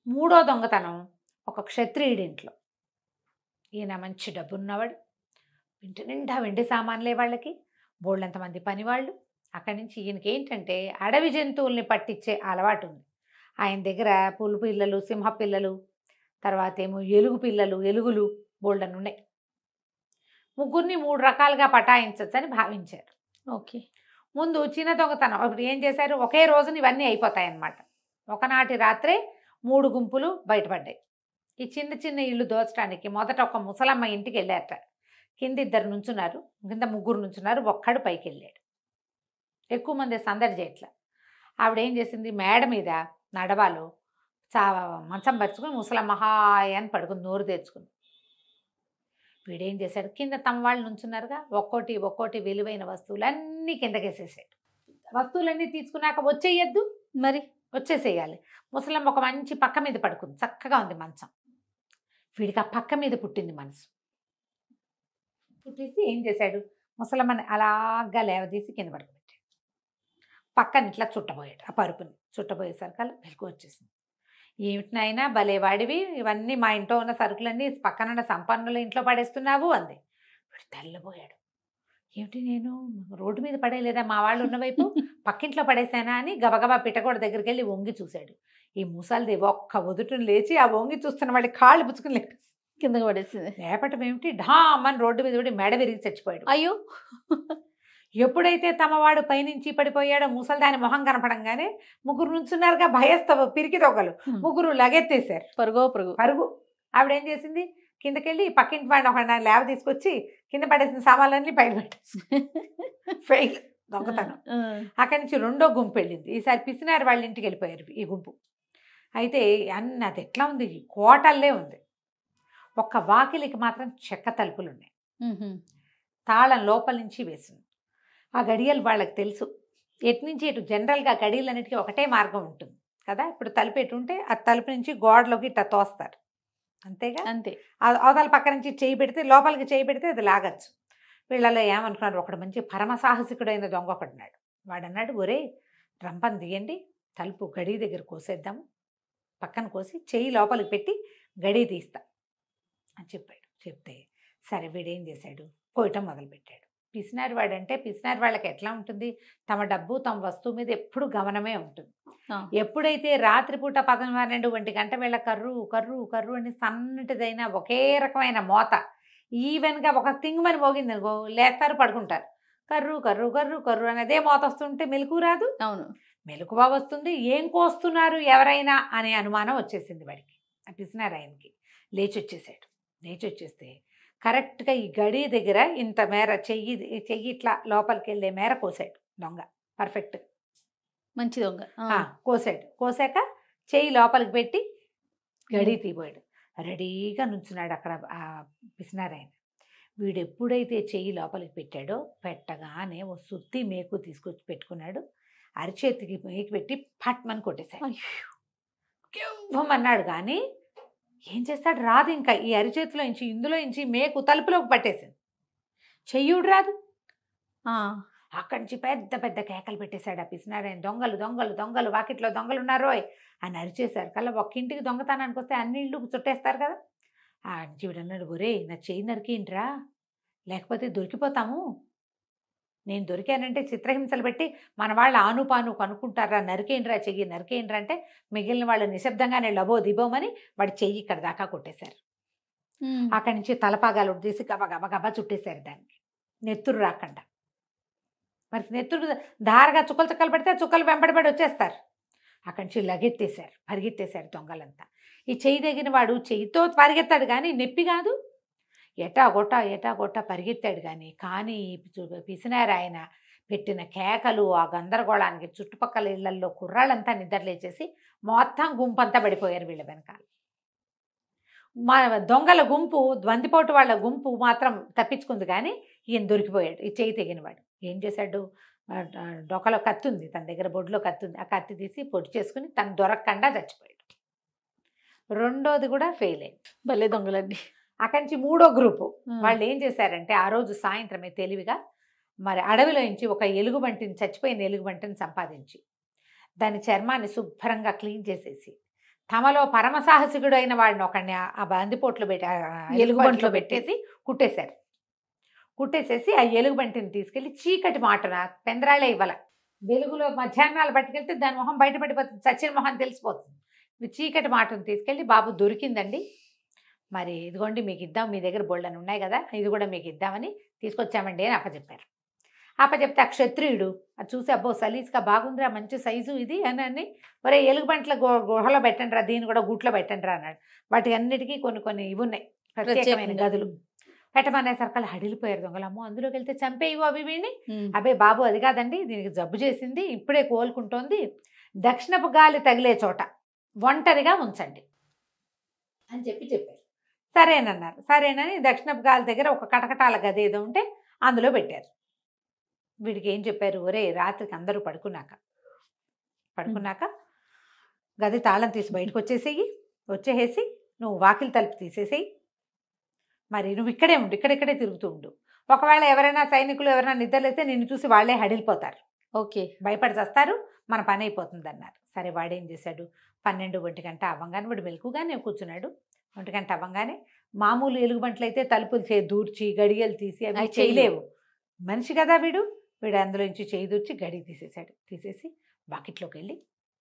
B: మూడో దొంగతనం ఒక క్షత్రియుడి ఇంట్లో. ఈయన మంచి డబ్బు ఉన్నవాడు. ఇంటి నిండా వెండి సామాన్లే వాళ్ళకి, బోళ్ళంతమంది పనివాళ్ళు. అక్కడి నుంచి ఈయనకి ఏంటంటే అడవి జంతువుల్ని పట్టించే అలవాటు ఉంది. ఆయన దగ్గర పులి పిల్లలు, సింహ పిల్లలు, తర్వాత ఏమో ఎలుగు పిల్లలు, ఎలుగులు బోల్డన్ ఉన్నాయి. ముగ్గురిని 3 రకాలుగా పటాయించచ్చని భావించారు.
A: ఓకే.
B: ముందు చిన్న దొంగతనం అప్పుడు ఏం చేశారు, ఒకే రోజున ఇవన్నీ అయిపోతాయన్నమాట. ఒకనాటి రాత్రే 3 గుంపులు బయటపడ్డాయి. ఈ చిన్న చిన్న ఇళ్ళు దోచడానికి మొదట ఒక ముసలమ్మ ఇంటికి వెళ్ళారట. కింద 2 నుంచున్నారు, కింద 3 నుంచున్నారు, ఒక్కడు పైకి వెళ్ళాడు. ఎక్కువ మంది సందడి చేయట్లా. ఆవిడ ఏం చేసింది, మేడ మీద నడవాలో మంచం పరుచుకుని ముసలమ్మ హాయ్ అని పడుకుని నోరు తెరుచుకుంది. వీడేం చేశాడు, కింద తమ వాళ్ళు నుంచున్నారుగా, ఒక్కోటి విలువైన వస్తువులన్నీ కిందకేసేసాడు. వస్తువులన్నీ తీసుకున్నాక వచ్చేయద్దు,
A: మరి
B: వచ్చేసేయాలి. ముసలమ్మ ఒక మంచి పక్క మీద పడుకుంది, చక్కగా ఉంది మంచం. వీడికి ఆ పక్క మీద పుట్టింది మనసు. పుట్టేసి ఏం చేశాడు, ముసలమ్మని అలాగా లేవదీసి కింద పడుకోబెట్టాడు. పక్కన ఇట్లా చుట్టబోయాడు. ఆ పరుపుని చుట్టబోయేసరికల్లా వెలుగు వచ్చేసింది. ఏమిటి నాయనా భలే వాడివి, ఇవన్నీ మా ఇంట్లో ఉన్న సరుకులన్నీ పక్కనున్న సంపన్నుల ఇంట్లో పడేస్తున్నావు అంది. వీడు తెల్లబోయాడు. ఏమిటి, నేను రోడ్డు మీద పడేయలేదా, మా వాళ్ళు ఉన్న వైపు పక్కింట్లో పడేశానా అని గబగబా పిట్టగోడ దగ్గరికి వెళ్ళి వంగి చూశాడు. ఈ ముసలిది ఒక్క ఒదుటును లేచి ఆ వంగి చూస్తున్న వాడి కాళ్ళు పుచ్చుకుని లేపేసి
A: కిందకి పడేసింది.
B: లేపటం ఏమిటి, ఢామని రోడ్డు మీద పడి మెడ విరిగి చచ్చిపోయాడు.
A: అయ్యో.
B: ఎప్పుడైతే తమవాడు పైనుంచి పడిపోయాడో ముసలిదాని మొహం కనపడంగానే 3 నుంచున్నారుగా భయస్తవ పిరికి దొంగలు, 3 లగెత్తేశారు. పరుగు. ఆవిడేం చేసింది, కిందకెళ్ళి పక్కింటి వాడిని ఒక లేవ తీసుకొచ్చి కింద పడేసిన సామాన్లన్నీ పైన పెట్టేసి ఫెయిల్ దొంగతనం. అక్కడి నుంచి 2వ గుంపు వెళ్ళింది. ఈసారి పిసినారు వాళ్ళ ఇంటికి వెళ్ళిపోయారు ఈ గుంపు. అయితే అది ఎట్లా ఉంది, కోటల్లే ఉంది. ఒక్క వాకిలికి మాత్రం చెక్క తలుపులు ఉన్నాయి. తాళం లోపల నుంచి వేసింది. ఆ గడియలు వాళ్ళకి తెలుసు. ఎటు నుంచి ఎటు జనరల్గా గడియలన్నిటికీ ఒకటే మార్గం ఉంటుంది కదా. ఇప్పుడు తలుపు ఎటు ఉంటే ఆ తలుపు నుంచి గోడలోకి ఇట్లా తోస్తారు, అంతేగా.
A: అంతే.
B: అవతల పక్క నుంచి చేయి పెడితే, లోపలికి చేయి పెడితే అది లాగచ్చు. వీళ్ళలో ఏమనుకున్నారు, ఒకడు మంచి పరమసాహసికుడైన దొంగ ఒకడున్నాడు. వాడన్నాడు, ఒరే రంపం తీయండి, తలుపు గడి దగ్గర కోసేద్దాము, పక్కన కోసి చెయ్యి లోపలికి పెట్టి గడి తీస్తా అని చెప్పాడు. చెప్తే సరే వీడేం చేశాడు, కోయటం మొదలుపెట్టాడు. పిసినారి వాడంటే పిసినారి వాళ్ళకి ఎట్లా ఉంటుంది, తమ డబ్బు తమ వస్తువు మీద ఎప్పుడు గమనమే ఉంటుంది. ఎప్పుడైతే రాత్రిపూట 11-12 గంట వేళ కర్రు కర్రు కర్రు అని సన్నటిదైనా ఒకే రకమైన మోత ఈవెన్గా ఒక తింగమని మోగింది అనుకో, లేస్తారు పడుకుంటారు. కర్రు కర్రు కర్రు కర్రు అని అదే మోత వస్తుంటే మెలకు రాదు.
A: అవును,
B: మెలకువ వస్తుంది. ఏం కోస్తున్నారు ఎవరైనా అనే అనుమానం వచ్చేసింది వాడికి. ఆ పిసినారి ఆయనకి లేచి వచ్చేస్తే కరెక్ట్గా ఈ గడి దగ్గర ఇంత మేర చెయ్యి ఇట్లా లోపలికి వెళ్ళే మేర కోసాడు దొంగ. పర్ఫెక్ట్,
A: మంచి దొంగ.
B: కోసాడు. కోసాక చెయ్యి లోపలికి పెట్టి గడి తీపోయాడు. రెడీగా నుంచున్నాడు అక్కడ ఆ పిసినారాయన. వీడు ఎప్పుడైతే చెయ్యి లోపలికి పెట్టాడో, పెట్టగానే ఓ సుత్తి మేకు తీసుకొచ్చి పెట్టుకున్నాడు. అరిచేతికి మేకు పెట్టి పట్మని కొట్టేశాడు. అన్నాడు కానీ ఏం చేస్తాడు, రాదు. ఇంకా ఈ అరిచేతిలో ఇంచి ఇందులో ఇంచి మేకు తలుపులోకి పట్టేసింది. చెయ్యుడు రాదు. అక్కడి నుంచి పెద్ద పెద్ద కేకలు పెట్టేశాడు ఆ పిసినారాయన. దొంగలు దొంగలు దొంగలు, వాకిట్లో దొంగలు ఉన్నారోయ్ అని అరిచేశారు. కల్లా ఒక్క ఇంటికి దొంగతనానికి వస్తే అన్ని ఇళ్ళు చుట్టేస్తారు కదా. ఆ జీవుడు అన్నాడు, ఒరే నా చెయ్యి నరికేంట్రా, లేకపోతే దొరికిపోతాము, నేను దొరికానంటే చిత్రహింసలు పెట్టి మన వాళ్ళు ఆనుపాను కనుక్కుంటారా, నరికేండ్రా చెయ్యి నరికేండ్రా అంటే మిగిలిన వాళ్ళు నిశ్శబ్దంగానే లబో దిబోమని వాడి చెయ్యి ఇక్కడ దాకా కొట్టేశారు. అక్కడి నుంచి తలపాగాలు తీసి గబ గబ గబ చుట్టేశారు దానికి, నెత్తురు రాకుండా. మరి నెత్తురు ధారగా చుక్కలు చుక్కలు పెడితే చుక్కలు వెంబడిపడి వచ్చేస్తారు. అక్కడి నుంచి లగెత్తేశారు, పరిగెత్తేశారు దొంగలంతా. ఈ చెయ్యి తగిన వాడు చెయ్యితో పరిగెత్తాడు కానీ నొప్పి కాదు, ఎటా గొట్ట పరిగెత్తాడు కానీ పిసినారు ఆయన పెట్టిన కేకలు, ఆ గందరగోళానికి చుట్టుపక్కల ఇళ్లల్లో కుర్రాళ్ళంతా నిద్రలేచేసి మొత్తం గుంపంతా పడిపోయారు వీళ్ళ వెనకాల. మా దొంగల గుంపు, బందిపోటు వాళ్ళ గుంపు మాత్రం తప్పించుకుంది కానీ ఈయన దొరికిపోయాడు. ఈ చెయ్యి తెగినవాడు ఏం చేశాడు, డొక్కలో కత్తి ఉంది తన దగ్గర, బొడ్లో కత్తి ఉంది, ఆ కత్తి తీసి పొడి చేసుకుని తను దొరకకుండా చచ్చిపోయాడు. రెండోది కూడా ఫెయిల్ అయింది.
A: భలే దొంగలండి.
B: అక్కడి నుంచి మూడో గ్రూపు వాళ్ళు ఏం చేశారంటే ఆ రోజు సాయంత్రమే తెలివిగా మరి అడవిలోంచి ఒక ఎలుగుబంటిని, చచ్చిపోయిన ఎలుగుబంటిని సంపాదించి దాని చర్మాన్ని శుభ్రంగా క్లీన్ చేసేసి తమలో పరమసాహసికుడు అయిన వాడిని ఒకడిని ఆ బందిపోట్లో పెట్టి ఎలుగుబంట్లో పెట్టేసి కుట్టేశారు. కుట్టేసేసి ఆ ఎలుగుబంటిని తీసుకెళ్ళి చీకటి మాటన పెందరాళ్ళే ఇవ్వాల, వెలుగులో మధ్యాహ్నాలు పట్టుకెళ్తే దాని మొహం బయటపడిపోతుంది, చచ్చిన మొహం తెలిసిపోతుంది. చీకటి మాటను తీసుకెళ్ళి బాబు దొరికిందండి, మరి ఇదిగోండి మీకు ఇద్దాం, మీ దగ్గర బోల్డని ఉన్నాయి కదా, ఇది కూడా మీకు ఇద్దామని తీసుకొచ్చామండి అని అప్పచెప్పారు. అప్పచెప్తే ఆ క్షత్రియుడు అది చూసి అబ్బో సలీస్గా బాగుందిరా, మంచి సైజు ఇది అని ఒరే ఎలుగుబంట్ల గుహలో పెట్టండి రా, దీన్ని కూడా గూట్లో పెట్టండి రా అన్నాడు. వాటి అన్నిటికీ కొన్ని ఇవి ఉన్నాయి, ప్రత్యేకమైన గదులు. పెట్టమనేసరికి హడిలిపోయారు దొంగలమ్మో, అందులోకి వెళ్తే చంపేయివు అవి వీడిని. అబ్బే బాబు అది కాదండి, దీనికి జబ్బు చేసింది, ఇప్పుడే కోలుకుంటోంది, దక్షిణపు గాలి తగిలే చోట ఒంటరిగా ఉంచండి అని చెప్పారు. సరేనన్నారు. సరేనని దక్షిణపు గాలి దగ్గర ఒక కటకటాల గది ఏదో ఉంటే అందులో పెట్టారు. వీడికి ఏం చెప్పారు, ఒరే రాత్రికి అందరూ పడుకున్నాక గది తాళం తీసి బయటకు వచ్చేసి నువ్వు వాకిలి తలుపు తీసేసేయి, మరి నువ్వు ఇక్కడే ఉండు, ఇక్కడిక్కడే తిరుగుతూ ఉండు. ఒకవేళ ఎవరైనా సైనికులు ఎవరైనా నిద్రలేస్తే నిన్ను చూసి వాళ్ళే హడిలిపోతారు,
A: ఓకే
B: భయపడి చేస్తారు, మన పని అయిపోతుంది అన్నారు. సరే వాడేం చేశాడు, 12 గంట అవ్వగానే వాడు మెలకుగానే కూర్చున్నాడు. 1 గంట అవ్వగానే మామూలు ఎలుగుబంట్లు అయితే తలుపులు దూర్చి గడియలు తీసి అవి చేయలేవు, మనిషి కదా వీడు అందులోంచి చేయి దూర్చి గడి తీసేసి వాకిట్లోకి వెళ్ళి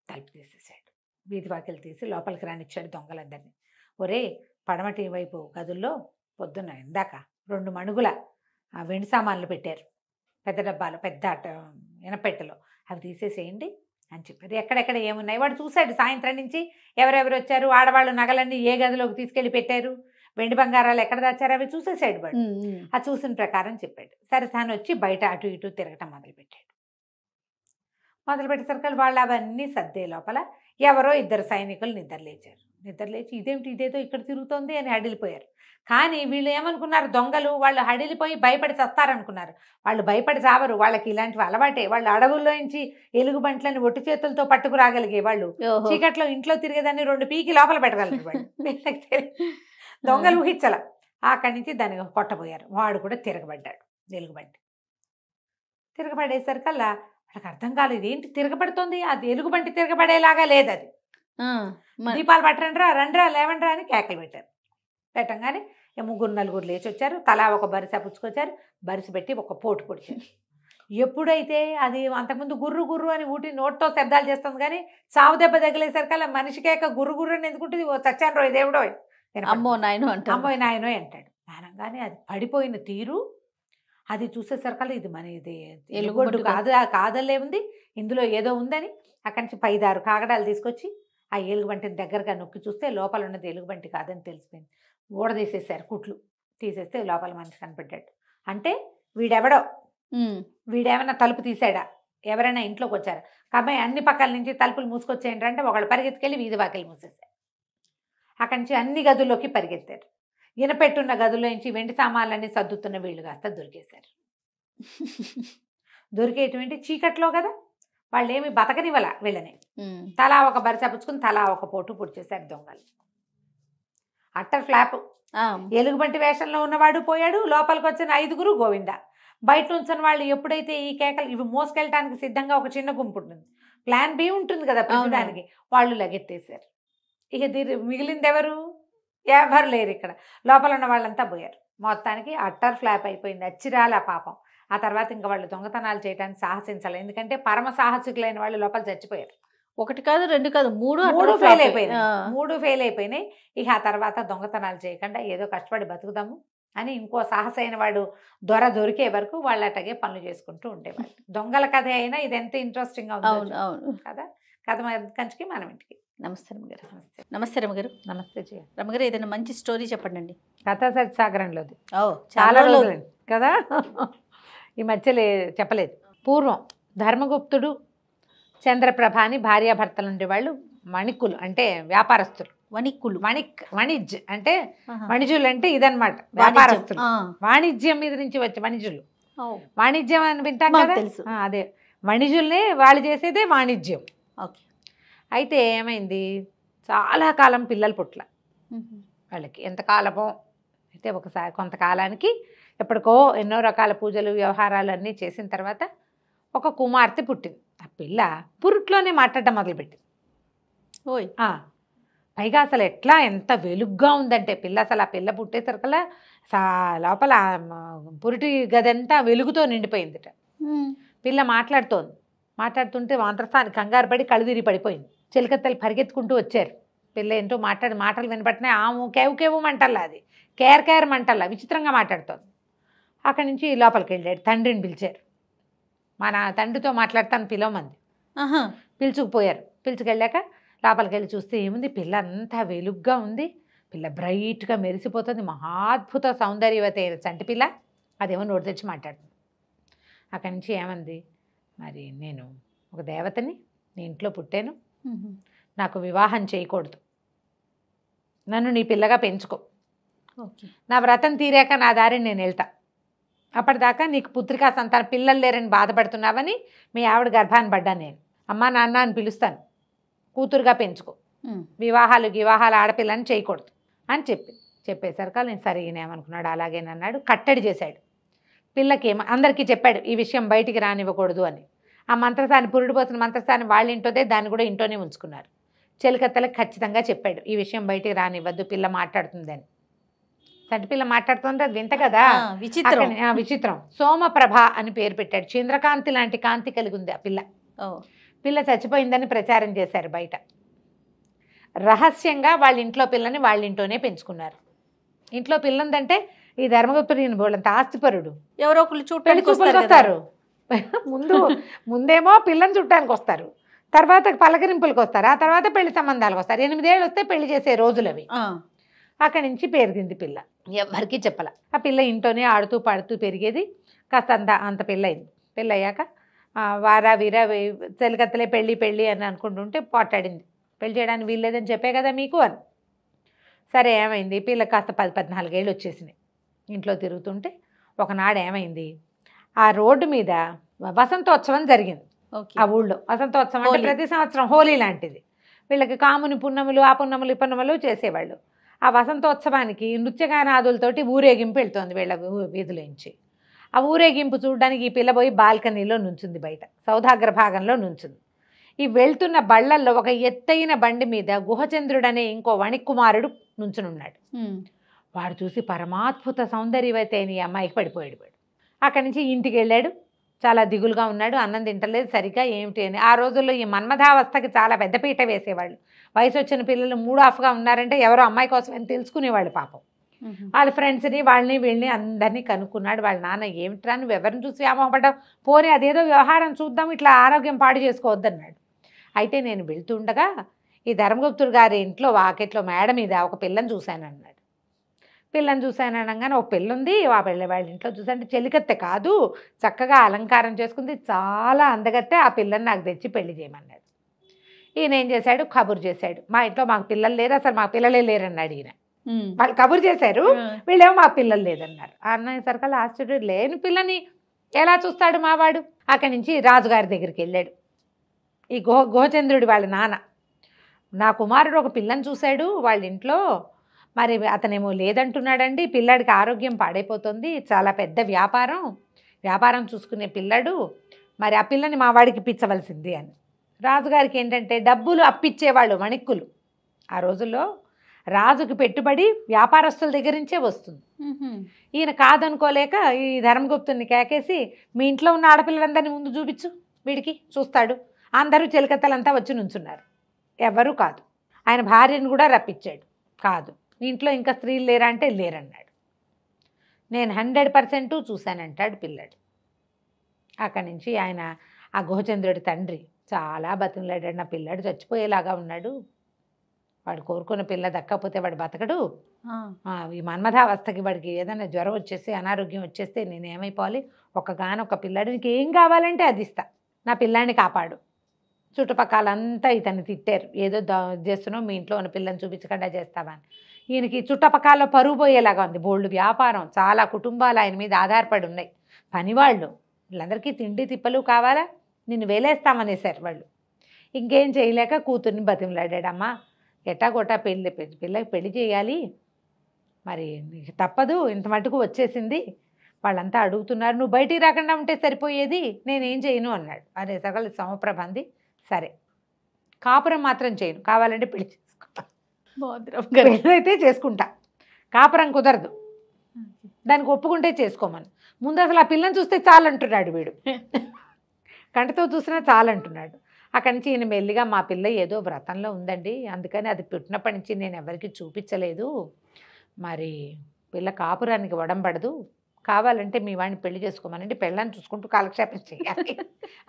B: తలుపు తీసేసాడు. వీధి వాకిలు తీసి లోపలికి రానిచ్చాడు దొంగలందరినీ. ఒరే పడమటి వైపు గదుల్లో పొద్దున్న ఇందాక 2 మణుగుల వెండి సామాన్లు పెట్టారు, పెద్ద డబ్బాలు, పెద్ద ఎనపెట్టెలో, అవి తీసేసేయండి అని చెప్పారు. ఎక్కడెక్కడ ఏమున్నాయి వాడు చూశాడు. సాయంత్రం నుంచి ఎవరెవరు వచ్చారు, ఆడవాళ్ళు నగలన్నీ ఏ గదిలోకి తీసుకెళ్ళి పెట్టారు, వెండి బంగారాలు ఎక్కడ దాచారు, అవి చూసేసాడు వాడు. ఆ చూసిన ప్రకారం చెప్పాడు. సరే తాను వచ్చి బయట అటు ఇటు తిరగటం మొదలుపెట్టేసరికి వాళ్ళు అవన్నీ సర్దే లోపల ఎవరో 2 సైనికులు నిద్రలేచి ఇదేమిటి ఇదేదో ఇక్కడ తిరుగుతోంది అని హడిలిపోయారు. కానీ వీళ్ళు ఏమనుకున్నారు, దొంగలు వాళ్ళు హడిలిపోయి భయపడి చస్తారనుకున్నారు. వాళ్ళు భయపడి చావరు, వాళ్ళకి ఇలాంటివి అలవాటే. వాళ్ళు అడవుల్లో నుంచి ఎలుగుబంట్లని ఒట్టి చేతులతో పట్టుకురాగలిగే వాళ్ళు, చీకట్లో ఇంట్లో తిరిగేదాన్ని 2 పీకి లోపల పెట్టగలరు వాళ్ళు. దొంగలు ఊహించల. అక్కడి నుంచి దాన్ని కొట్టబోయారు. వాడు కూడా తిరగబడ్డాడు, ఎలుగుబంటి. తిరగబడేసరికల్లా వాళ్ళకి అర్థం కాలేదు, ఏంటి తిరగబడుతుంది, అది ఎలుగుబంటి తిరగబడేలాగా లేదు, అది దీపాలు పట్టరండ్రా, రండ్రా, లేవండ్రా అని కేకలు పెట్టంగానే 3-4 లేచి వచ్చారు. తలా ఒక బరిస పుచ్చుకొచ్చారు, బరిసి పెట్టి ఒక పోటు పొడిచారు. ఎప్పుడైతే అది అంతకుముందు గుర్రు అని నోటితో శబ్దాలు చేస్తుంది కానీ సావు దెబ్బ తగిలేసరికల్లా మనిషి కేక గుర్రు అని ఎందుకుంటుంది, ఓ చచ్చాను రోయ్ దేవుడో,
A: అమ్మో నాయనో
B: అంటాడు. అనగానే అది పడిపోయిన తీరు అది చూసేసరికల్లా ఇది మన ఇది ఎలుగొడ్డు కాదలే ఉంది, ఇందులో ఏదో ఉందని అక్కడి నుంచి 5-6 కాగడాలు తీసుకొచ్చి ఆ ఎలుగుబంటిని దగ్గరగా నొక్కి చూస్తే లోపల ఉన్నది ఎలుగుబంటి కాదని తెలిసిపోయింది. ఊడదీసేసారు, కుట్లు తీసేస్తే లోపల మనిషి కనిపెట్టాడు. అంటే వీడేమైనా తలుపు తీసాడా, ఎవరైనా ఇంట్లోకి వచ్చారా, కాబట్టి అన్ని పక్కల నుంచి తలుపులు మూసుకొచ్చేయండి అంటే ఒకళ్ళు పరిగెత్తుకెళ్ళి వీధి వాకిలు మూసేశారు. అక్కడి నుంచి అన్ని గదుల్లోకి పరిగెత్తారు. ఇనపెట్టున్న గదుల్లో నుంచి వెండి సామాన్లన్నీ సర్దుతున్న వీళ్ళు కాస్త దొరికేశారు. దొరికేటువంటి చీకట్లో కదా, వాళ్ళు ఏమి బతకనివ్వాల వీళ్ళని. తలా ఒక బరిస పుచ్చుకుని తలా ఒక పోటు పొడిచేశారు దొంగలు. Utter flop. ఎలుగుబంటి వేషంలో ఉన్నవాడు పోయాడు, లోపలికి వచ్చిన 5 గోవింద. బయట ఉంచిన వాళ్ళు ఎప్పుడైతే ఈ కేకలు ఇవి మోసుకెళ్ళటానికి సిద్ధంగా ఒక చిన్న గుంపు ఉంటుంది, ప్లాన్ బి ఉంటుంది కదా ప్రతిదానికి, వాళ్ళు లగెత్తేశారు. ఇక మిగిలింది ఎవరు లేరు ఇక్కడ. లోపల ఉన్న వాళ్ళంతా పోయారు. మొత్తానికి అట్టర్ ఫ్లాప్ అయిపోయింది. అచ్చిరాల పాపం ఆ తర్వాత ఇంకా వాళ్ళు దొంగతనాలు చేయడానికి సాహసించాలి. ఎందుకంటే పరమ సాహసికులైన వాళ్ళు లోపల చచ్చిపోయారు.
A: 1 కాదు 2 కాదు 3
B: 3 ఫెయిల్ అయిపోయినాయి. 3 ఫెయిల్ అయిపోయినాయి. ఇక ఆ తర్వాత దొంగతనాలు చేయకుండా ఏదో కష్టపడి బతుకుదాము అని ఇంకో సాహసైన వాడు దొరికే వరకు వాళ్ళు అట్టగే పనులు చేసుకుంటూ ఉండేవాళ్ళు. దొంగల కథ అయినా ఇది ఎంత ఇంట్రెస్టింగ్ గా
A: అవును
B: ఉంది
A: అవును
B: కదా. కథ కంచికి మనం ఇంటికి.
A: నమస్తే రమగారు.
B: నమస్తే.
A: నమస్తే రమగారు.
B: నమస్తే జయ.
A: రమగారు ఏదైనా మంచి స్టోరీ చెప్పండి.
B: కథా సత్సాగరంలోది
A: ఓ
B: చాలా రోజులు కదా, ఈ మధ్యలో చెప్పలేదు. పూర్వం ధర్మగుప్తుడు చంద్రప్రభ అని భార్యాభర్తలు ఉండేవాళ్ళు. మణికులు అంటే వ్యాపారస్తులు. వణిజ్ అంటే వణిజులు అంటే ఇదన్నమాట, వ్యాపారస్తులు. వాణిజ్యం మీద నుంచి వచ్చే వణిజులు. వాణిజ్యం అని వింటాం కదా,
A: తెలుసు.
B: అదే వణిజుల్నే వాళ్ళు చేసేదే వాణిజ్యం.
A: ఓకే.
B: అయితే ఏమైంది, చాలా కాలం పిల్లలు పుట్ల వాళ్ళకి. ఎంతకాలమో అయితే ఒకసారి కొంతకాలానికి ఎప్పటికో ఎన్నో రకాల పూజలు వ్యవహారాలు అన్నీ చేసిన తర్వాత ఒక కుమార్తె పుట్టింది. ఆ పిల్ల పురుట్లోనే మాట్లాడడం మొదలుపెట్టింది.
A: ఓయ్.
B: పైగా అసలు ఎట్లా ఎంత వెలుగ్గా ఉందంటే పిల్ల, అసలు ఆ పిల్ల పుట్టేసరికల్లా లోపల పురిటి గదంతా వెలుగుతో నిండిపోయిందిట. పిల్ల మాట్లాడుతుంటే మంత్రస్థాన్ని కంగారు పడి కళ్ళుదిరి పడిపోయింది. చిలకత్తలు పరిగెత్తుకుంటూ వచ్చారు. పిల్ల ఏంటో మాటలు వినపట్టినాయి. ఆము కేవు మంటల్లా, అది కేర్ మంటల్లా విచిత్రంగా మాట్లాడుతోంది. అక్కడి నుంచి లోపలికి వెళ్ళాడు. తండ్రిని పిలిచారు. మన తండ్రితో మాట్లాడతాను పిలవమంది. పిలుచుకుపోయారు. పిలుచుకెళ్ళాక లోపలికి వెళ్ళి చూస్తే ఏముంది, పిల్ల అంతా వెలుగ్గా ఉంది. పిల్ల బ్రైట్గా మెరిసిపోతుంది. మహాద్భుత సౌందర్యవతి అయిన చంటి పిల్ల. అదేమో నోటి తెచ్చి మాట్లాడుతుంది. అక్కడి నుంచి ఏమంది, మరి నేను ఒక దేవతని, నీ ఇంట్లో పుట్టాను, నాకు వివాహం చేయకూడదు, నన్ను నీ పిల్లగా పెంచుకో, నా వ్రతం తీరాక నా దారిని నేను వెళ్తా, అప్పటిదాకా నీకు పుత్రికా సంతానం పిల్లలు లేరని బాధపడుతున్నావని మీ ఆవిడ గర్భాన్ని పడ్డాను నేను, అమ్మా నాన్న అని పిలుస్తాను, కూతురుగా పెంచుకో, వివాహాలు ఆడపిల్లని చేయకూడదు అని చెప్పేసరికి నేను సరిగినేమనుకున్నాడు, అలాగేనన్నాడు. కట్టడి చేశాడు. పిల్లకి అందరికీ చెప్పాడు ఈ విషయం బయటికి రానివ్వకూడదు అని. ఆ మంత్రసాన్ని పురుడు పోసిన మంత్రసాన్ని వాళ్ళ ఇంటోదే, దాన్ని కూడా ఇంట్లోనే ఉంచుకున్నారు. చెలికత్తలకు ఖచ్చితంగా చెప్పాడు ఈ విషయం బయటికి రానివ్వద్దు, పిల్ల మాట్లాడుతుందని. చంటి పిల్ల మాట్లాడుతుంటే అది వింత కదా, విచిత్రం. సోమప్రభ అని పేరు పెట్టాడు. చంద్రకాంతి లాంటి కాంతి కలిగి ఉంది ఆ పిల్ల. పిల్ల చచ్చిపోయిందని ప్రచారం చేశారు బయట. రహస్యంగా వాళ్ళ ఇంట్లో పిల్లని వాళ్ళ ఇంట్లోనే పెంచుకున్నారు. ఇంట్లో పిల్ల ఉందంటే ఈ ధర్మగుప్తుడు బోళ్ళంత ఆస్తిపరుడు, ఎవరో ఒకళ్ళు చూడటానికి వస్తారు. ముందేమో పిల్లని చుట్టానికి వస్తారు, తర్వాత పలకరింపులకు వస్తారు, ఆ తర్వాత పెళ్లి సంబంధాలకు వస్తారు. 8 ఏళ్ళు వస్తే పెళ్లి చేసే రోజులు అవి. అక్కడి నుంచి పెరిగింది పిల్ల. ఎవరికి చెప్పాల. ఆ పిల్ల ఇంట్లోనే ఆడుతూ పాడుతూ పెరిగేది. కాస్త అంత పెళ్ళయింది. పెళ్ళయ్యాక వారా వీరా చెలికత్తలే పెళ్ళి అని అనుకుంటుంటే పోటాడింది. పెళ్లి చేయడానికి వీల్లేదని చెప్పే కదా మీకు అని. సరే ఏమైంది, పిల్ల కాస్త 14 ఏళ్ళు వచ్చేసినాయి. ఇంట్లో తిరుగుతుంటే ఒకనాడు ఏమైంది, ఆ రోడ్డు మీద వసంతోత్సవం జరిగింది. ఆ ఊళ్ళో వసంతోత్సవం అంటే ప్రతి సంవత్సరం హోలీ లాంటిది. వీళ్ళకి కాముని పున్నములు, ఆ పున్నములు ఈ పున్నములు చేసేవాళ్ళు. ఆ వసంతోత్సవానికి నృత్యగానాదులతోటి ఊరేగింపు వెళ్తోంది వీళ్ళ వీధులోంచి. ఆ ఊరేగింపు చూడడానికి ఈ పిల్ల పోయి బాల్కనీలో నుంచుంది, బయట సౌధాగ్ర భాగంలో నుంచుంది. ఈ వెళ్తున్న బళ్ళల్లో ఒక ఎత్తైన బండి మీద గుహచంద్రుడు అనే ఇంకో వణికుమారుడు నుంచునున్నాడు. వాడు చూసి పరమాద్భుత సౌందర్యవతి అయిన ఈ అమ్మాయికి పడిపోయాడు. అక్కడి నుంచి ఇంటికి వెళ్ళాడు. చాలా దిగులుగా ఉన్నాడు, అన్నం తింటలేదు సరిగ్గా, ఏమిటి అని. ఆ రోజుల్లో ఈ మన్మథావస్థకి చాలా పెద్దపీట వేసేవాళ్ళు. వయసు వచ్చిన పిల్లలు మూడ్ ఆఫ్గా ఉన్నారంటే ఎవరో అమ్మాయి కోసం అని తెలుసుకునేవాళ్ళు పాపం. వాళ్ళ ఫ్రెండ్స్ని వీళ్ళని అందరినీ కనుక్కున్నాడు. వాళ్ళ నాన్న ఏమిట్రా నువ్వు ఎవరిని చూసి వ్యామోహపడ్డావు, పోనీ అదేదో వ్యవహారం చూద్దాం, ఇట్లా ఆరోగ్యం పాడు చేసుకోవద్దన్నాడు. అయితే నేను వెళ్తుండగా ఈ ధర్మగుప్తుడు గారి ఇంట్లో వాకిట్లో మేడ మీద ఒక పిల్లని చూశానన్నాడు. పిల్లని చూశాననగానే ఒక పిల్ల ఉంది, ఆ పిల్ల వాళ్ళ ఇంట్లో చూసానంటే చెలికత్తె కాదు, చక్కగా అలంకారం చేసుకుంది, చాలా అందగత్తే, ఆ పిల్లని నాకు తెచ్చి పెళ్లి చేయమన్నాడు. ఈయన ఏం చేశాడు, కబురు చేశాడు. మా ఇంట్లో మాకు పిల్లలు లేరు, అసలు మా పిల్లలే లేరన్నాడు ఈయన. వాళ్ళు కబురు చేశారు, వీళ్ళేమో మా పిల్లలు లేదన్నారు. అన్నయ్యేసరికల్లా ఆశ్చర్యం, లేని పిల్లని ఎలా చూస్తాడు మావాడు. అక్కడి నుంచి రాజుగారి దగ్గరికి వెళ్ళాడు. ఈ గుహచంద్రుడి వాళ్ళ నాన్న, నా కుమారుడు ఒక పిల్లని చూశాడు వాళ్ళ ఇంట్లో, మరి అతనేమో లేదంటున్నాడండి, పిల్లాడికి ఆరోగ్యం పాడైపోతుంది, చాలా పెద్ద వ్యాపారం చూసుకునే పిల్లాడు, మరి ఆ పిల్లని మా వాడికి ఇప్పించవలసింది అని. రాజుగారికి ఏంటంటే డబ్బులు అప్పిచ్చేవాళ్ళు వణిక్కులు. ఆ రోజుల్లో రాజుకి పెట్టుబడి వ్యాపారస్తుల దగ్గర నుంచే వస్తుంది. ఈయన కాదనుకోలేక ఈ ధర్మగుప్తుని కేకేసి మీ ఇంట్లో ఉన్న ఆడపిల్లలందరినీ ముందు చూపించు, వీడికి చూస్తాడు. అందరూ చెలికత్తలంతా వచ్చి నుంచున్నారు. ఎవరూ కాదు. ఆయన భార్యను కూడా రప్పించాడు. కాదు, ఇంట్లో ఇంకా స్త్రీలు లేరా అంటే లేరన్నాడు. నేను 100% చూశానంటాడు పిల్లాడు. అక్కడి నుంచి ఆయన ఆ గుహచంద్రుడి తండ్రి చాలా బతిమలాడాడు. నా పిల్లాడు చచ్చిపోయేలాగా ఉన్నాడు, వాడు కోరుకున్న పిల్ల దక్కపోతే వాడు బతకడు, ఈ మన్మథావస్థకి వాడికి ఏదైనా జ్వరం వచ్చేసి అనారోగ్యం వచ్చేస్తే నేనేమైపోవాలి, ఒక్కగానొక్క పిల్లాడు, నీకు ఏం కావాలంటే అది ఇస్తా, నా పిల్లాడిని కాపాడు. చుట్టుపక్కలంతా ఇతన్ని తిట్టారు, ఏదో చేస్తున్నావు, మీ ఇంట్లో ఉన్న పిల్లని చూపించకుండా చేస్తావా అని. ఈయనకి చుట్టుపక్కల పరుగు పోయేలాగా ఉంది. బోల్డ్ వ్యాపారం, చాలా కుటుంబాలు ఆయన మీద ఆధారపడి ఉన్నాయి, పనివాళ్ళు, వీళ్ళందరికీ తిండి తిప్పలు కావాలా, నిన్ను వేలేస్తామనేసారు వాళ్ళు. ఇంకేం చేయలేక కూతుర్ని బతిమలాడాడమ్మా, ఎట్టాగొట్టా పిల్లకి పెళ్లి చేయాలి, మరి నీకు తప్పదు, ఇంత మటుకు వచ్చేసింది, వాళ్ళంతా అడుగుతున్నారు, నువ్వు బయటికి రాకుండా ఉంటే సరిపోయేది, నేనేం చేయను అన్నాడు. అరే సగల సమప్రభ అంది, సరే కాపురం మాత్రం చేయను, కావాలంటే పెళ్లి చేసుకో, పెళ్ళైతే చేసుకుంటా, కాపురం కుదరదు, దానికి ఒప్పుకుంటే చేసుకోమని. ముందు అసలు ఆ పిల్లని చూస్తే చాలంటున్నాడు వీడు, కంటతో చూసినా చాలంటున్నాడు. అక్కడి నుంచి ఈయన మెల్లిగా మా పిల్ల ఏదో వ్రతంలో ఉందండి, అందుకని అది పుట్టినప్పటి నుంచి నేను ఎవరికి చూపించలేదు, మరి పిల్ల కాపురానికి వడంబడదు, కావాలంటే మీ వాడిని పెళ్లి చేసుకోమనండి, పెళ్ళాన్ని చూసుకుంటూ కాలక్షేపం చేయాలి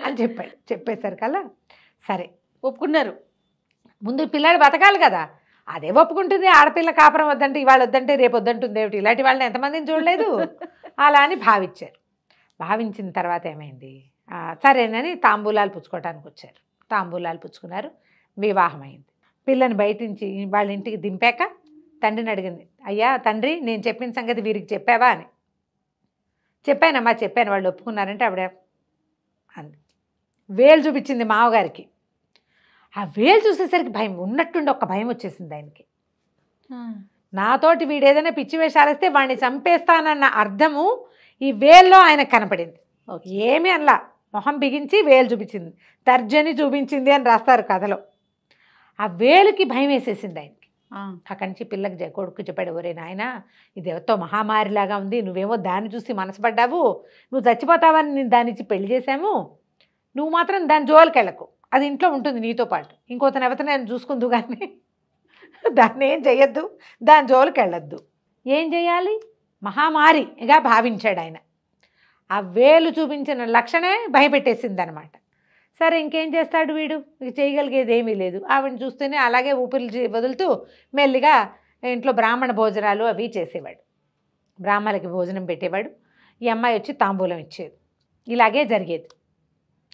B: అని చెప్పాడు. చెప్పేసరికల్లా సరే
A: ఒప్పుకున్నారు.
B: ముందు పిల్లాడు బతకాలి కదా, అదే ఒప్పుకుంటుంది. ఆడపిల్ల కాపురం వద్దంటే ఇవాళ వద్దంటే రేపు వద్దంటుంది ఏమిటి, ఇలాంటి వాళ్ళని ఎంతమందిని చూడలేదు. అలా అని భావించారు. భావించిన తర్వాత ఏమైంది, సరేనని తాంబూలాలు పుచ్చుకోవడానికి వచ్చారు. తాంబూలాలు పుచ్చుకున్నారు, వివాహం అయింది. పిల్లని బయట నుంచి వాళ్ళ ఇంటికి దింపాక తండ్రిని అడిగింది, అయ్యా తండ్రి, నేను చెప్పిన సంగతి వీరికి చెప్పావా అని. చెప్పానమ్మా చెప్పాను, వాళ్ళు ఒప్పుకున్నారంటే ఆవిడ అంది. వేలు చూపించింది మామగారికి. ఆ వేలు చూసేసరికి భయం, ఉన్నట్టుండి ఒక భయం వచ్చేసింది ఆయనకి. నాతోటి వీడు ఏదైనా పిచ్చి వేషాలు వేస్తే వాడిని చంపేస్తానన్న అర్థము ఈ వేల్లో ఆయనకు కనపడింది. ఏమీ అనలా, మొహం బిగించి వేలు చూపించింది, తర్జని చూపించింది అని రాస్తారు కథలో. ఆ వేలుకి భయం వేసేసింది ఆయనకి. అక్కడి నుంచి పిల్లకి కొడుకు చెప్పాడు, ఒరే నాయన, ఇది ఎవరితో మహామారిలాగా ఉంది, నువ్వేమో దాన్ని చూసి మనసుపడ్డావు, నువ్వు చచ్చిపోతావని నేను దాని ఇచ్చి పెళ్లి చేశాము, నువ్వు మాత్రం దాని జోలికి వెళ్ళకు, అది ఇంట్లో ఉంటుంది నీతో పాటు, ఇంకోతను ఎవరితో నేను చూసుకుందు కానీ దాన్ని ఏం చెయ్యొద్దు, దాని జోలికి వెళ్ళొద్దు. ఏం చేయాలి, మహామారిగా భావించాడు ఆయన. ఆ వేలు చూపించిన లక్షణమే భయపెట్టేసింది అనమాట. సరే ఇంకేం చేస్తాడు వీడు, చేయగలిగేది ఏమీ లేదు. ఆవిడని చూస్తేనే అలాగే ఊపిరి వదులుతూ మెల్లిగా ఇంట్లో బ్రాహ్మణ భోజనాలు అవి చేసేవాడు, బ్రాహ్మణులకి భోజనం పెట్టేవాడు. ఈ అమ్మాయి వచ్చి తాంబూలం ఇచ్చేది. ఇలాగే జరిగేది.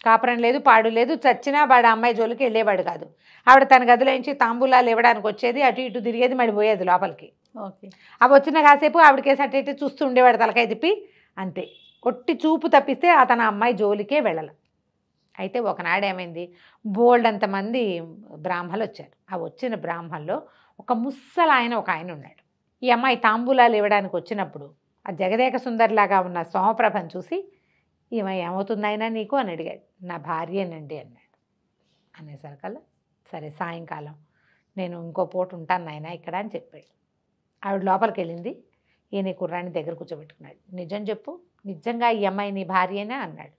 B: కాపురం లేదు, పాడు లేదు, చచ్చినా వాడు అమ్మాయి జోలికి వెళ్ళేవాడు కాదు. ఆవిడ తన గదిలోంచి తాంబూలాలు ఇవ్వడానికి వచ్చేది, అటు ఇటు తిరిగేది, మడిపోయేది లోపలికి.
A: ఓకే,
B: అవి వచ్చిన కాసేపు ఆవిడకేసి అటు ఇటు చూస్తూ ఉండేవాడు తలకాయ తిప్పి, అంతే. కొట్టి చూపు తప్పిస్తే అతను అమ్మాయి జోలికే వెళ్ళాల. అయితే ఒకనాడు ఏమైంది, బోల్డంతమంది బ్రాహ్మలు వచ్చారు. ఆ వచ్చిన బ్రాహ్మణుల్లో ఒక ముసలాయన ఒక ఆయన ఉన్నాడు. ఈ అమ్మాయి తాంబూలాలు ఇవ్వడానికి వచ్చినప్పుడు ఆ జగదేక సుందరిలాగా ఉన్న సోమప్రభను చూసి, ఈమె ఏమవుతుందైనా నీకు అని అడిగాడు. నా భార్యనండి అన్నాడు. అనేసరికల్లా సరే సాయంకాలం నేను ఇంకో పూట ఉంటాను నాయన ఇక్కడ అని చెప్పాడు. ఆవిడ లోపలికి వెళ్ళింది. ఈయన కుర్రాన్ని దగ్గర కూర్చోబెట్టుకున్నాడు. నిజం చెప్పు, నిజంగా ఈ అమ్మాయి నీ భార్యేనా అన్నాడు.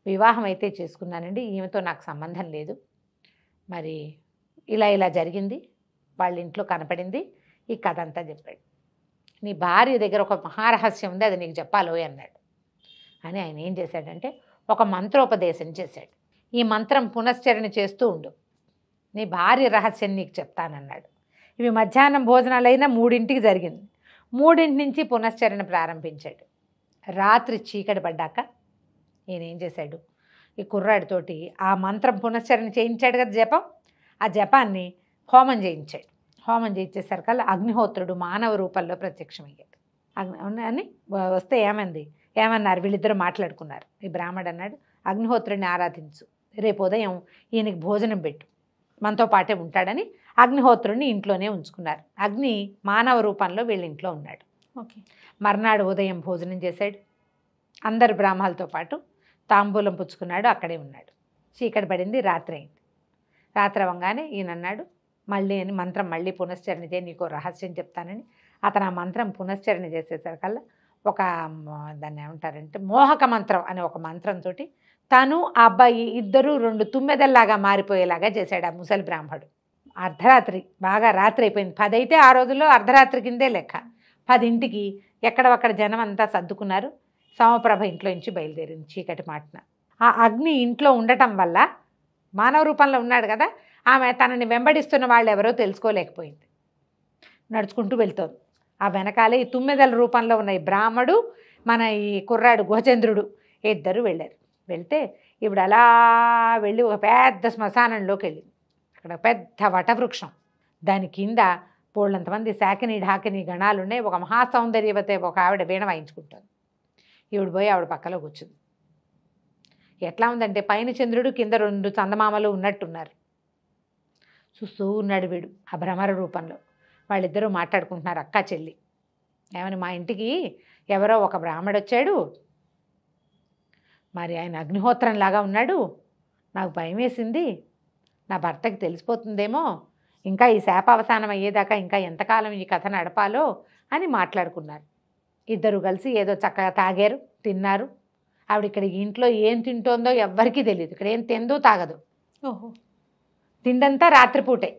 B: వివాహం అయితే చేసుకున్నానండి, ఈమెతో నాకు సంబంధం లేదు, మరి ఇలా జరిగింది, వాళ్ళ ఇంట్లో కనపడింది, ఈ కథ అంతా చెప్పాడు. నీ భార్య దగ్గర ఒక మహారహస్యం ఉంది, అది నీకు చెప్పాలోయ్ అన్నాడు. అని ఆయన ఏం చేశాడంటే ఒక మంత్రోపదేశం చేశాడు. ఈ మంత్రం పునశ్చరణ చేస్తూ ఉండు, నీ భార్య రహస్యం నీకు చెప్తానన్నాడు. ఇవి మధ్యాహ్నం భోజనాలు అయినా 3ంటికి జరిగింది. 3ంటి నుంచి పునశ్చరణ ప్రారంభించాడు. రాత్రి చీకటి పడ్డాక ఈయన ఏం చేశాడు, ఈ కుర్రాడితోటి ఆ మంత్రం పునశ్చరణ చేయించాడు కదా జపం, ఆ జపాన్ని హోమం చేయించాడు. హోమం చేయించేసరికల్లా అగ్నిహోత్రుడు మానవ రూపంలో ప్రత్యక్షమయ్యాడు. అని వస్తే ఏమన్నారు వీళ్ళిద్దరూ మాట్లాడుకున్నారు. ఈ బ్రాహ్మడు అన్నాడు, అగ్నిహోత్రుడిని ఆరాధించు, రేపు ఉదయం ఈయనకి భోజనం పెట్టు, మనతో పాటే ఉంటాడని అగ్నిహోత్రుడిని ఇంట్లోనే ఉంచుకున్నారు. అగ్ని మానవ రూపంలో వీళ్ళ ఇంట్లో ఉన్నాడు.
A: ఓకే,
B: మర్నాడు ఉదయం భోజనం చేశాడు, అందరు బ్రాహ్మణులతో పాటు తాంబూలం పుచ్చుకున్నాడు, అక్కడే ఉన్నాడు. చీకటి పడింది, రాత్రి అయింది. రాత్రి అవ్వగానే ఈయన అన్నాడు, మళ్ళీ అని మంత్రం మళ్ళీ పునశ్చరణ చేయి, నీకు రహస్యం చెప్తానని అతను ఆ మంత్రం పునశ్చరణ చేసేసరికల్లా ఒక దాన్ని ఏమంటారంటే మోహక మంత్రం అనే ఒక మంత్రంతో తను ఆ అబ్బాయి ఇద్దరు 2 తుమ్మెదల్లాగా మారిపోయేలాగా చేశాడు ఆ ముసలి బ్రాహ్మడు. అర్ధరాత్రి బాగా రాత్రి అయిపోయింది. 10 అయితే ఆ రోజుల్లో అర్ధరాత్రి కిందే లెక్క. 10ంటికి ఎక్కడొక్కడ జనం అంతా సర్దుకున్నారు. సోమప్రభ ఇంట్లో నుంచి బయలుదేరింది చీకటి మాటన. ఆ అగ్ని ఇంట్లో ఉండటం వల్ల మానవ రూపంలో ఉన్నాడు కదా, ఆమె తనని వెంబడిస్తున్న వాళ్ళు ఎవరో తెలుసుకోలేకపోయింది. నడుచుకుంటూ వెళ్తోంది. ఆ వెనకాలే ఈ తుమ్మెదల రూపంలో ఉన్న ఈ బ్రాహ్మడు, మన ఈ కుర్రాడు గోచంద్రుడు ఇద్దరు వెళ్ళారు. వెళ్తే ఇప్పుడు అలా వెళ్ళి ఒక పెద్ద శ్మశానంలోకి వెళ్ళింది. అక్కడ పెద్ద వటవృక్షం, దాని కింద పోళ్ళంతమంది శాకిని ఢాకిని గణాలు ఉన్నాయి. ఒక మహాసౌందర్యవతే ఒక ఆవిడ వీణ వాయించుకుంటుంది. ఈవిడ పోయి ఆవిడ పక్కలో కూర్చుంది. ఎట్లా ఉందంటే పైన చంద్రుడు కింద 2 చందమామలు ఉన్నట్టున్నారు. చూస్తూ ఉన్నాడు వీడు ఆ భ్రమర రూపంలో. వాళ్ళిద్దరూ మాట్లాడుకుంటున్నారు, అక్క చెల్లి. ఏమని, మా ఇంటికి ఎవరో ఒక బ్రాహ్మడు వచ్చాడు, మరి ఆయన అగ్నిహోత్రంలాగా ఉన్నాడు, నాకు భయం వేసింది, నా భర్తకి తెలిసిపోతుందేమో, ఇంకా ఈ శాపావసానం అయ్యేదాకా ఇంకా ఎంతకాలం ఈ కథ నడపాలో అని మాట్లాడుకున్నారు. ఇద్దరు కలిసి ఏదో చక్కగా తాగారు, తిన్నారు. ఆవిడ ఇక్కడ ఇంట్లో ఏం తింటోందో ఎవ్వరికీ తెలియదు. ఇక్కడ ఏం తిందో తాగదు.
A: ఓహో.
B: తిండంతా రాత్రిపూటే.